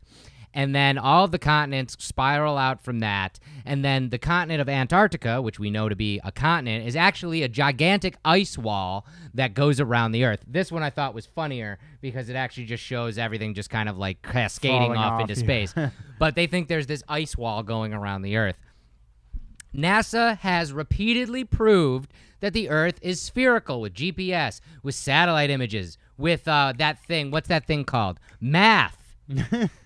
[SPEAKER 4] and then all of the continents spiral out from that, and then the continent of Antarctica, which we know to be a continent, is actually a gigantic ice wall that goes around the Earth. This one I thought was funnier because it actually just shows everything just kind of like cascading
[SPEAKER 5] Falling
[SPEAKER 4] off
[SPEAKER 5] off,
[SPEAKER 4] into
[SPEAKER 5] yeah.
[SPEAKER 4] space. But they think there's this ice wall going around the Earth. NASA has repeatedly proved that the Earth is spherical with GPS, with satellite images, with that thing. What's that thing called? Math.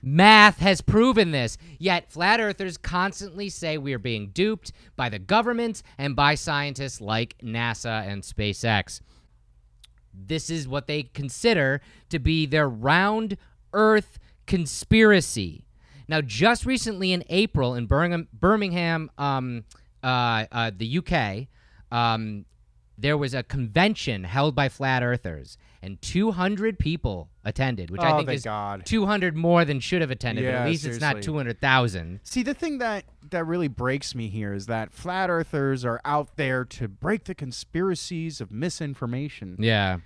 [SPEAKER 4] Math has proven this. Yet flat earthers constantly say we are being duped by the governments and by scientists like NASA and SPACEX. This is what they consider to be their round Earth conspiracy. Now, just recently in April in Birmingham, the UK, there was a convention held by flat earthers, and 200 people attended, which I think is 200 more than should have attended, but at least it's not 200,000.
[SPEAKER 5] See, the thing that really breaks me here is that flat earthers are out there to break the conspiracies of misinformation.
[SPEAKER 4] Yeah.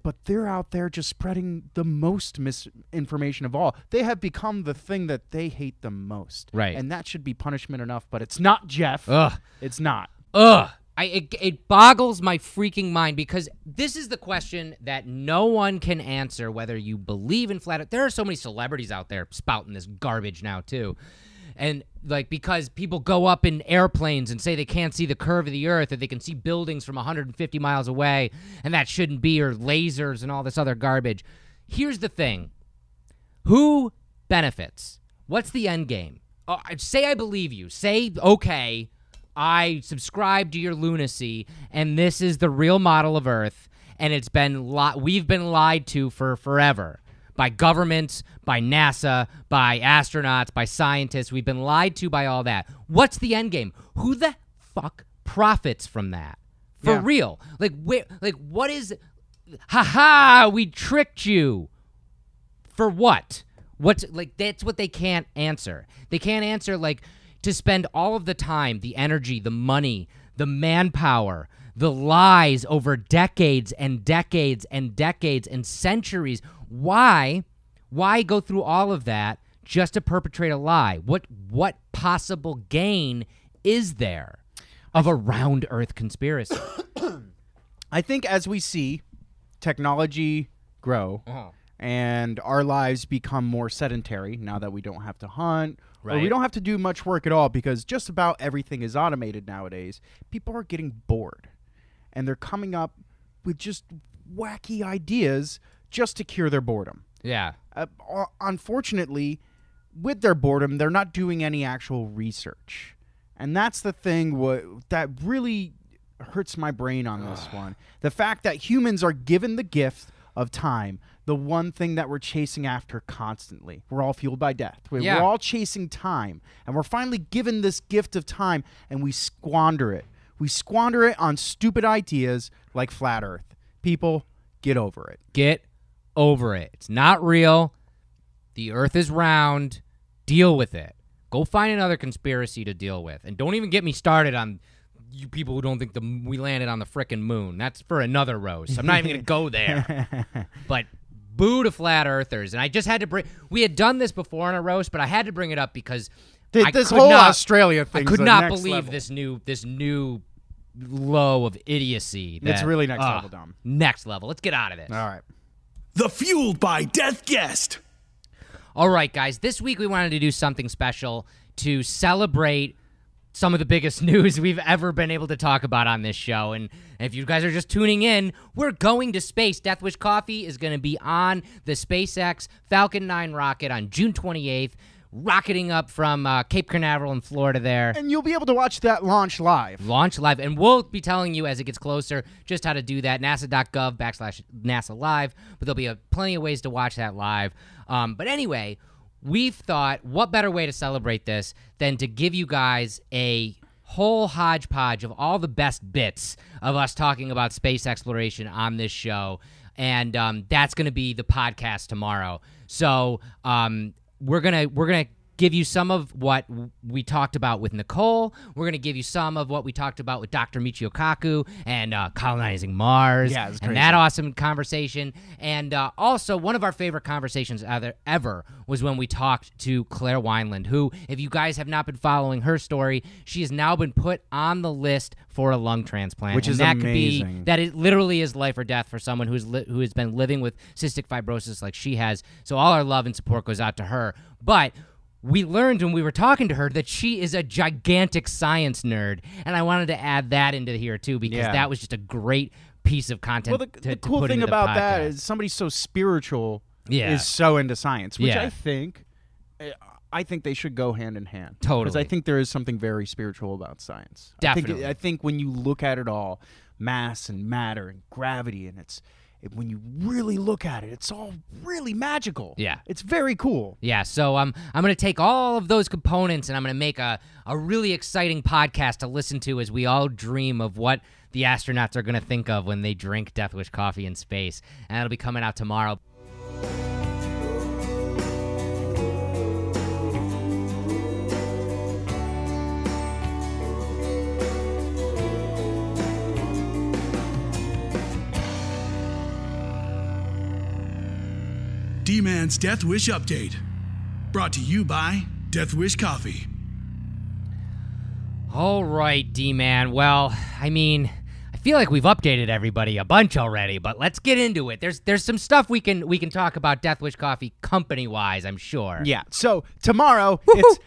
[SPEAKER 5] But they're out there just spreading the most misinformation of all. They have become the thing that they hate the most.
[SPEAKER 4] Right.
[SPEAKER 5] And that should be punishment enough, but it's not, Jeff.
[SPEAKER 4] Ugh.
[SPEAKER 5] It's not.
[SPEAKER 4] Ugh. It boggles my freaking mind, because this is the question that no one can answer, whether you believe in flat earth. There are so many celebrities out there spouting this garbage now, too. And, like, because people go up in airplanes and say they can't see the curve of the Earth, or they can see buildings from 150 miles away, and that shouldn't be, or lasers and all this other garbage. Here's the thing. Who benefits? What's the end game? Say I believe you. Say, okay, I subscribe to your lunacy, and this is the real model of Earth, and it's been we've been lied to for forever. By governments, by NASA, by astronauts, by scientists. We've been lied to by all that. What's the end game? Who the fuck profits from that? For real. What is... Ha-ha! We tricked you. For what? That's what they can't answer. They can't answer, to spend all of the time, the energy, the money, the manpower, the lies over decades and decades and decades and centuries. Why go through all of that just to perpetrate a lie? What possible gain is there of a round Earth conspiracy?
[SPEAKER 5] I think as we see technology grow and our lives become more sedentary now that we don't have to hunt or we don't have to do much work at all because just about everything is automated nowadays, people are getting bored. And they're coming up with just wacky ideas just to cure their boredom.
[SPEAKER 4] Yeah.
[SPEAKER 5] Unfortunately, with their boredom, they're not doing any actual research. And that's the thing that really hurts my brain on this one. The fact that humans are given the gift of time, the one thing that we're chasing after constantly. We're all fueled by death. We're all chasing time. And we're finally given this gift of time, and we squander it. We squander it on stupid ideas like flat Earth. People, get over it.
[SPEAKER 4] Get over it. It's not real. The Earth is round. Deal with it. Go find another conspiracy to deal with. And don't even get me started on you people who don't think we landed on the frickin' moon. That's for another roast. I'm not even going to go there. But boo to flat earthers. And I just had to we had done this before on a roast, but I had to bring it up because
[SPEAKER 5] this whole Australia thing.
[SPEAKER 4] I could not believe this new low of idiocy.
[SPEAKER 5] It's really next level, Dom.
[SPEAKER 4] Next level. Let's get out of this.
[SPEAKER 5] All right.
[SPEAKER 3] The Fueled by Death guest.
[SPEAKER 4] All right, guys. This week we wanted to do something special to celebrate some of the biggest news we've ever been able to talk about on this show. And if you guys are just tuning in, we're going to space. Death Wish Coffee is going to be on the SpaceX Falcon 9 rocket on June 28th, rocketing up from Cape Canaveral in Florida there.
[SPEAKER 5] And you'll be able to watch that launch live.
[SPEAKER 4] And we'll be telling you as it gets closer just how to do that. NASA.gov/NASA Live. But there'll be plenty of ways to watch that live. But anyway, we've thought, what better way to celebrate this than to give you guys a whole hodgepodge of all the best bits of us talking about space exploration on this show. And that's going to be the podcast tomorrow. So we're gonna give you some of what we talked about with Nicole. We're going to give you some of what we talked about with Dr. Michio Kaku and colonizing Mars.
[SPEAKER 5] Yeah, it was
[SPEAKER 4] and
[SPEAKER 5] crazy.
[SPEAKER 4] that awesome conversation. And also, one of our favorite conversations ever was when we talked to Claire Wineland, who, if you guys have not been following her story, she has now been put on the list for a lung transplant.
[SPEAKER 5] Which is amazing.
[SPEAKER 4] That it literally is life or death for someone who has been living with cystic fibrosis like she has. So all our love and support goes out to her. But we learned when we were talking to her that she is a gigantic science nerd, and I wanted to add that into here too because that was just a great piece of content.
[SPEAKER 5] Well, the cool thing about that is somebody so spiritual is so into science, which I think they should go hand in hand.
[SPEAKER 4] Totally,
[SPEAKER 5] because I think there is something very spiritual about science.
[SPEAKER 4] Definitely,
[SPEAKER 5] I think when you look at it all, mass and matter and gravity, and when you really look at it, it's all really magical.
[SPEAKER 4] Yeah.
[SPEAKER 5] It's very cool.
[SPEAKER 4] Yeah, so I'm going to take all of those components and I'm going to make a really exciting podcast to listen to as we all dream of what the astronauts are going to think of when they drink Death Wish coffee in space. And it'll be coming out tomorrow.
[SPEAKER 3] D-Man's Death Wish Update. Brought to you by Death Wish Coffee.
[SPEAKER 4] All right, D-Man. Well, I mean, I feel like we've updated everybody a bunch already, but let's get into it. There's some stuff we can talk about Death Wish Coffee company-wise, I'm sure.
[SPEAKER 5] Yeah. So tomorrow,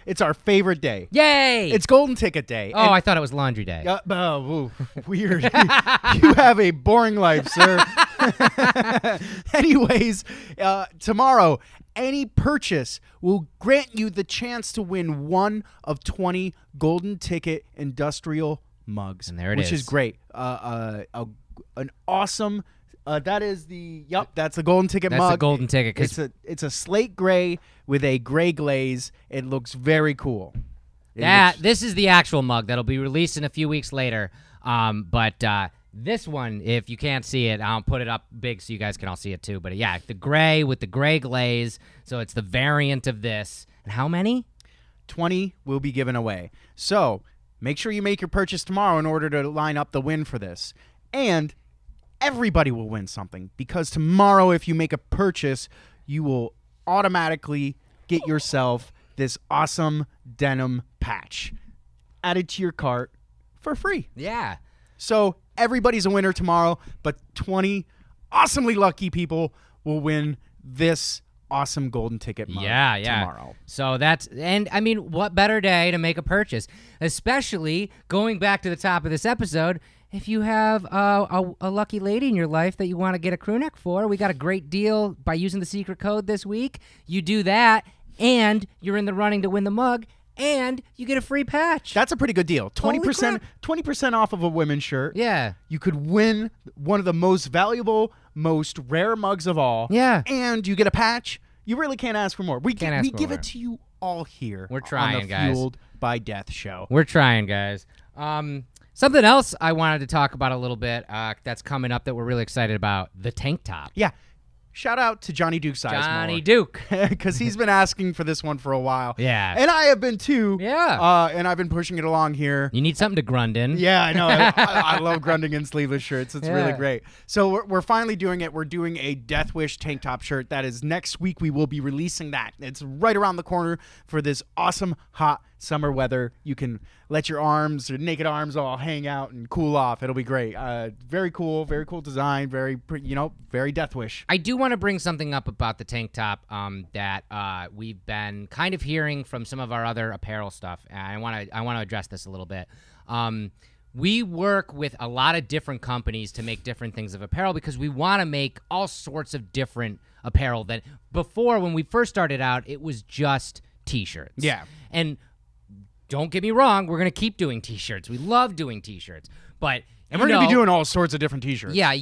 [SPEAKER 5] it's our favorite day.
[SPEAKER 4] Yay!
[SPEAKER 5] It's Golden Ticket Day.
[SPEAKER 4] Oh, I thought it was Laundry Day.
[SPEAKER 5] Weird. You have a boring life, sir. Anyways, tomorrow, any purchase will grant you the chance to win one of 20 Golden Ticket industrial mugs.
[SPEAKER 4] And there it
[SPEAKER 5] which is great. An awesome. That is that's a Golden Ticket mug.
[SPEAKER 4] That's a Golden Ticket.
[SPEAKER 5] It's a slate gray with a gray glaze. It looks very cool.
[SPEAKER 4] This is the actual mug that'll be released in a few weeks later. But this one, if you can't see it, I'll put it up big so you guys can all see it too. But yeah, the gray with the gray glaze. So it's the variant of this. And how many?
[SPEAKER 5] 20 will be given away. So make sure you make your purchase tomorrow in order to line up the win for this. And everybody will win something because tomorrow, if you make a purchase, you will automatically get yourself this awesome denim patch added to your cart for free.
[SPEAKER 4] Yeah.
[SPEAKER 5] So everybody's a winner tomorrow, but 20 awesomely lucky people will win this awesome golden ticket mug tomorrow.
[SPEAKER 4] So I mean, what better day to make a purchase, especially going back to the top of this episode. If you have a lucky lady in your life that you want to get a crew neck for, we got a great deal by using the secret code this week. You do that, and you're in the running to win the mug, and you get a free patch.
[SPEAKER 5] That's a pretty good deal. 20% off of a women's shirt.
[SPEAKER 4] Yeah.
[SPEAKER 5] You could win one of the most valuable, most rare mugs of all.
[SPEAKER 4] Yeah.
[SPEAKER 5] And you get a patch. You really can't ask for more. We give it to you all here.
[SPEAKER 4] We're trying,
[SPEAKER 5] on the
[SPEAKER 4] guys.
[SPEAKER 5] Fueled by Death show.
[SPEAKER 4] We're trying, guys. Something else I wanted to talk about a little bit that's coming up that we're really excited about, the tank top.
[SPEAKER 5] Yeah. Shout out to Johnny Duke Sizemore.
[SPEAKER 4] Johnny Duke.
[SPEAKER 5] Because he's been asking for this one for a while.
[SPEAKER 4] Yeah.
[SPEAKER 5] And I have been too.
[SPEAKER 4] Yeah.
[SPEAKER 5] And I've been pushing it along here.
[SPEAKER 4] You need something to grunt in.
[SPEAKER 5] Yeah, I know. I love grunting in sleeveless shirts. It's really great. So we're finally doing it. We're doing a Death Wish tank top shirt. That is next week. We will be releasing that. It's right around the corner for this awesome, hot summer weather. You can let your arms, your naked arms, all hang out and cool off. It'll be great. Very cool design. Very Death Wish.
[SPEAKER 4] I do want to bring something up about the tank top that we've been kind of hearing from some of our other apparel stuff. And I want to address this a little bit. We work with a lot of different companies to make different things of apparel because we want to make all sorts of different apparel. That before, when we first started out, it was just T-shirts.
[SPEAKER 5] Yeah.
[SPEAKER 4] And don't get me wrong, we're going to keep doing T-shirts. We love doing T-shirts. But
[SPEAKER 5] we're going to be doing all sorts of different T-shirts.
[SPEAKER 4] Yeah,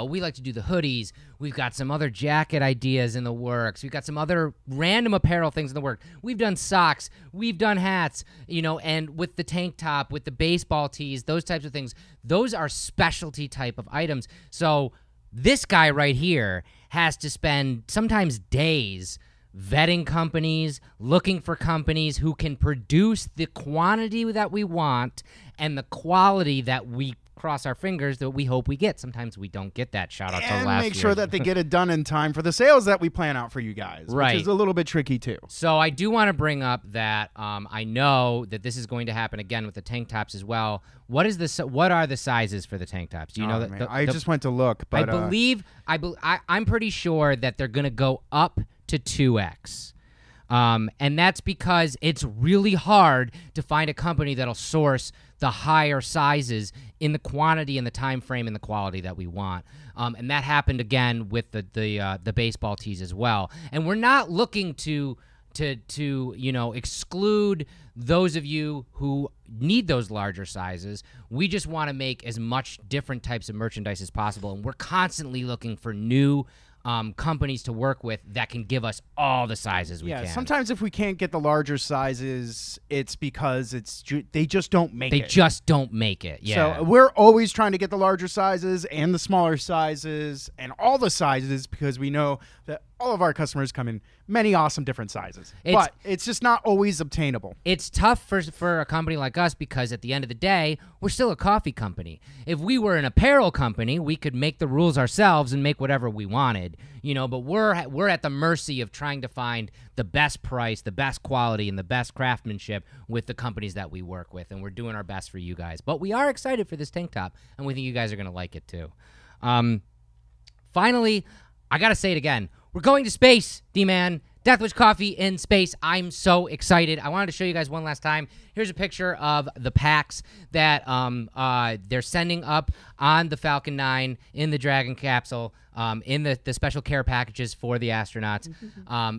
[SPEAKER 4] we like to do the hoodies. We've got some other jacket ideas in the works. We've got some other random apparel things in the works. We've done socks. We've done hats, and with the tank top, with the baseball tees, those types of things, those are specialty type of items. So this guy right here has to spend sometimes days vetting companies, looking for companies who can produce the quantity that we want and the quality that we cross our fingers that we hope we get. Sometimes we don't get that. Shout out to last year.
[SPEAKER 5] And make sure that they get it done in time for the sales that we plan out for you guys,
[SPEAKER 4] right,
[SPEAKER 5] which is a little bit tricky too.
[SPEAKER 4] So I do want to bring up that I know that this is going to happen again with the tank tops as well. What are the sizes for the tank tops? Do you know that?
[SPEAKER 5] I just went to look, but
[SPEAKER 4] I'm pretty sure that they're going to go up to 2X. And that's because it's really hard to find a company that'll source the higher sizes in the quantity and the time frame and the quality that we want. And that happened again with the baseball tees as well. And we're not looking to exclude those of you who need those larger sizes. We just want to make as much different types of merchandise as possible. And we're constantly looking for new companies to work with that can give us all the sizes we can.
[SPEAKER 5] Yeah, sometimes if we can't get the larger sizes, it's because they just don't make it.
[SPEAKER 4] They just don't make it, yeah.
[SPEAKER 5] So we're always trying to get the larger sizes and the smaller sizes and all the sizes because we know that all of our customers come in many awesome different sizes. But it's just not always obtainable.
[SPEAKER 4] It's tough for a company like us because at the end of the day, we're still a coffee company. If we were an apparel company, we could make the rules ourselves and make whatever we wanted, but we're at the mercy of trying to find the best price, the best quality, and the best craftsmanship with the companies that we work with, and we're doing our best for you guys. But we are excited for this tank top, and we think you guys are going to like it too. Finally, I got to say it again. We're going to space, D-Man. Death Wish Coffee in space. I'm so excited. I wanted to show you guys one last time. Here's a picture of the packs that they're sending up on the Falcon 9 in the Dragon capsule, in the special care packages for the astronauts.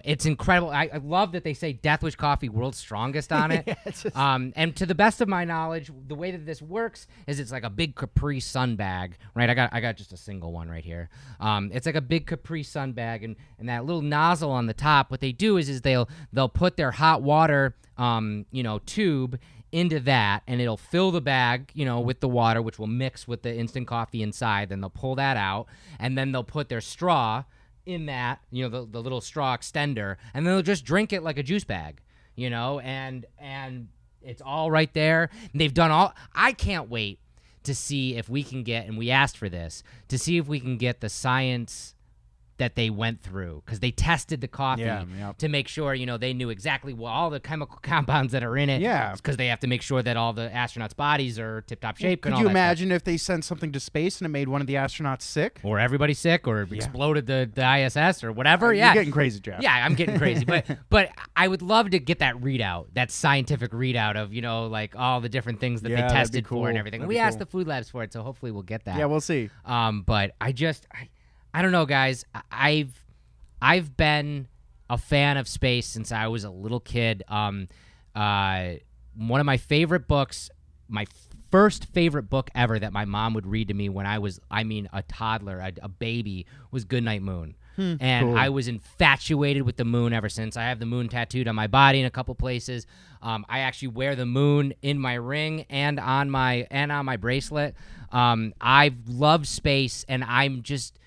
[SPEAKER 4] It's incredible. I love that they say Death Wish Coffee World's Strongest on it. And to the best of my knowledge, the way that this works is it's like a big Capri Sun bag, right? I got just a single one right here. It's like a big Capri Sun bag, and that little nozzle on the top, what they do is they'll put their hot water tube into that, and it'll fill the bag, with the water, which will mix with the instant coffee inside. Then they'll pull that out, and then they'll put their straw in that, the little straw extender, and then they'll just drink it like a juice bag, and it's all right there. And they've done all. I can't wait to see if we can get, and we asked for this, to see if we can get the science that they went through, because they tested the coffee to make sure, you know, they knew exactly all the chemical compounds that are in it.
[SPEAKER 5] Yeah.
[SPEAKER 4] Because they have to make sure that all the astronauts' bodies are tip-top shape.
[SPEAKER 5] Could you imagine if they sent something to space and it made one of the astronauts sick?
[SPEAKER 4] Or everybody sick, or exploded the ISS, or whatever.
[SPEAKER 5] You're getting crazy, Jeff.
[SPEAKER 4] Yeah, I'm getting crazy. But I would love to get that readout, that scientific readout of, you know, like all the different things that they tested for and everything. We asked the food labs for it, so hopefully we'll get that.
[SPEAKER 5] Yeah, we'll see.
[SPEAKER 4] But I don't know, guys. I've been a fan of space since I was a little kid. One of my favorite books, my first favorite book ever that my mom would read to me when I was, a toddler, a baby, was Goodnight Moon. And cool. I was infatuated with the moon ever since. I have the moon tattooed on my body in a couple places. I actually wear the moon in my ring and on my bracelet. I've loved space, and I'm just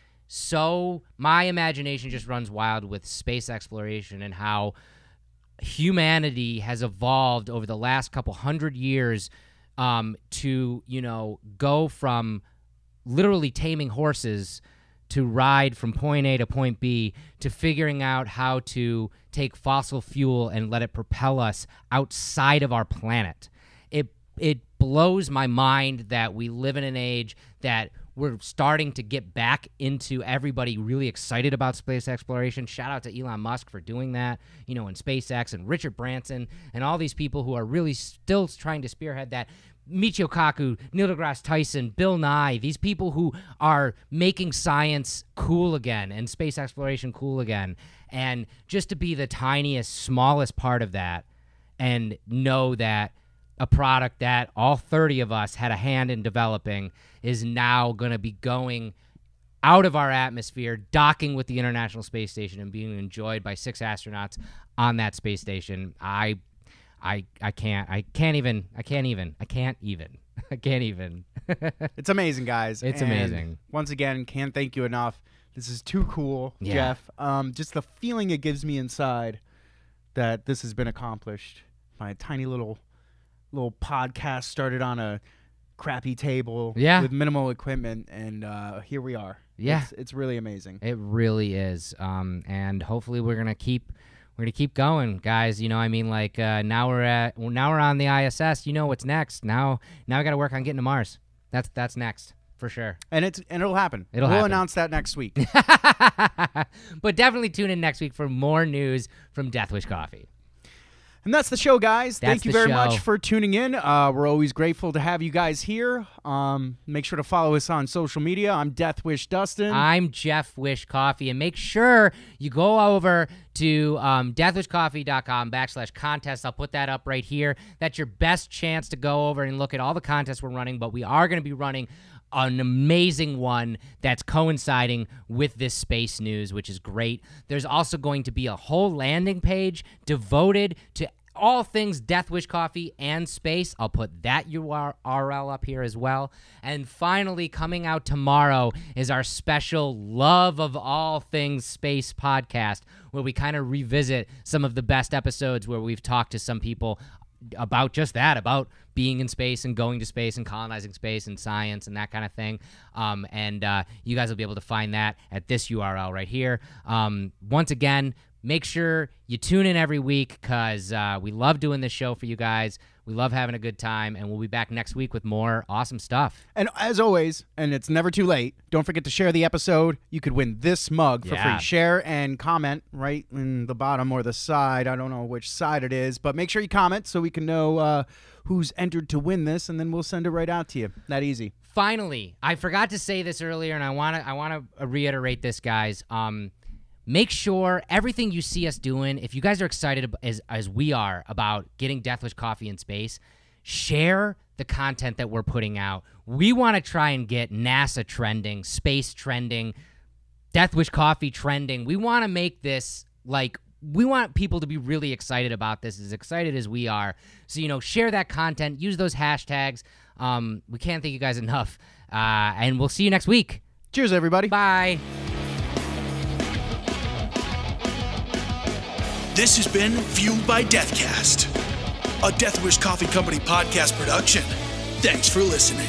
[SPEAKER 4] my imagination just runs wild with space exploration and how humanity has evolved over the last couple hundred years to, you know, go from literally taming horses to ride from point A to point B, to figuring out how to take fossil fuel and let it propel us outside of our planet. It blows my mind that we live in an age that we're starting to get back into everybody really excited about space exploration. Shout out to Elon Musk for doing that, you know, and SpaceX, and Richard Branson, and all these people who are really still trying to spearhead that. Michio Kaku, Neil deGrasse Tyson, Bill Nye, these people who are making science cool again and space exploration cool again. And just to be the tiniest, smallest part of that, and know that a product that all 30 of us had a hand in developing is now going to be going out of our atmosphere, docking with the International Space Station, and being enjoyed by 6 astronauts on that space station. I can't even.
[SPEAKER 5] It's amazing, guys.
[SPEAKER 4] It's amazing.
[SPEAKER 5] Once again, can't thank you enough. This is too cool, Jeff. Just the feeling it gives me inside that this has been accomplished. My tiny little podcast started on a crappy table with minimal equipment, and here we are. Yeah, it's really amazing.
[SPEAKER 4] It really is. And hopefully we're gonna keep going, guys. You know, I mean, like now we're on the ISS. You know what's next? Now I got to work on getting to Mars. That's next for sure.
[SPEAKER 5] And it'll happen. We'll announce that next week.
[SPEAKER 4] But definitely tune in next week for more news from Death Wish Coffee.
[SPEAKER 5] And that's the show, guys. Thank you very much for tuning in. We're always grateful to have you guys here. Make sure to follow us on social media. I'm Death Wish Dustin.
[SPEAKER 4] I'm Jeff Wish Coffee. And make sure you go over to deathwishcoffee.com/contest. I'll put that up right here. That's your best chance to go over and look at all the contests we're running. But we are going to be running an amazing one that's coinciding with this space news, which is great. There's also going to be a whole landing page devoted to all things Death Wish Coffee and space. I'll put that URL up here as well. And finally, coming out tomorrow is our special Love of All Things Space podcast, where we kind of revisit some of the best episodes where we've talked to some people about just that, about being in space and going to space and colonizing space and science and that kind of thing. And you guys will be able to find that at this URL right here. Once again, make sure you tune in every week, because we love doing this show for you guys. We love having a good time, and we'll be back next week with more awesome stuff.
[SPEAKER 5] And as always, and it's never too late, don't forget to share the episode. You could win this mug for free. Share and comment right in the bottom or the side. I don't know which side it is, but make sure you comment so we can know who's entered to win this, and then we'll send it right out to you. That easy.
[SPEAKER 4] Finally, I forgot to say this earlier, and I want to reiterate this, guys. Make sure everything you see us doing, if you guys are excited as we are about getting Death Wish Coffee in space, share the content that we're putting out. We want to try and get NASA trending, space trending, Death Wish Coffee trending. We want to make this, like, we want people to be really excited about this, as excited as we are. So, you know, share that content. Use those hashtags. We can't thank you guys enough. And we'll see you next week.
[SPEAKER 5] Cheers, everybody.
[SPEAKER 4] Bye.
[SPEAKER 3] This has been Fueled by Deathcast, a Death Wish Coffee Company podcast production. Thanks for listening.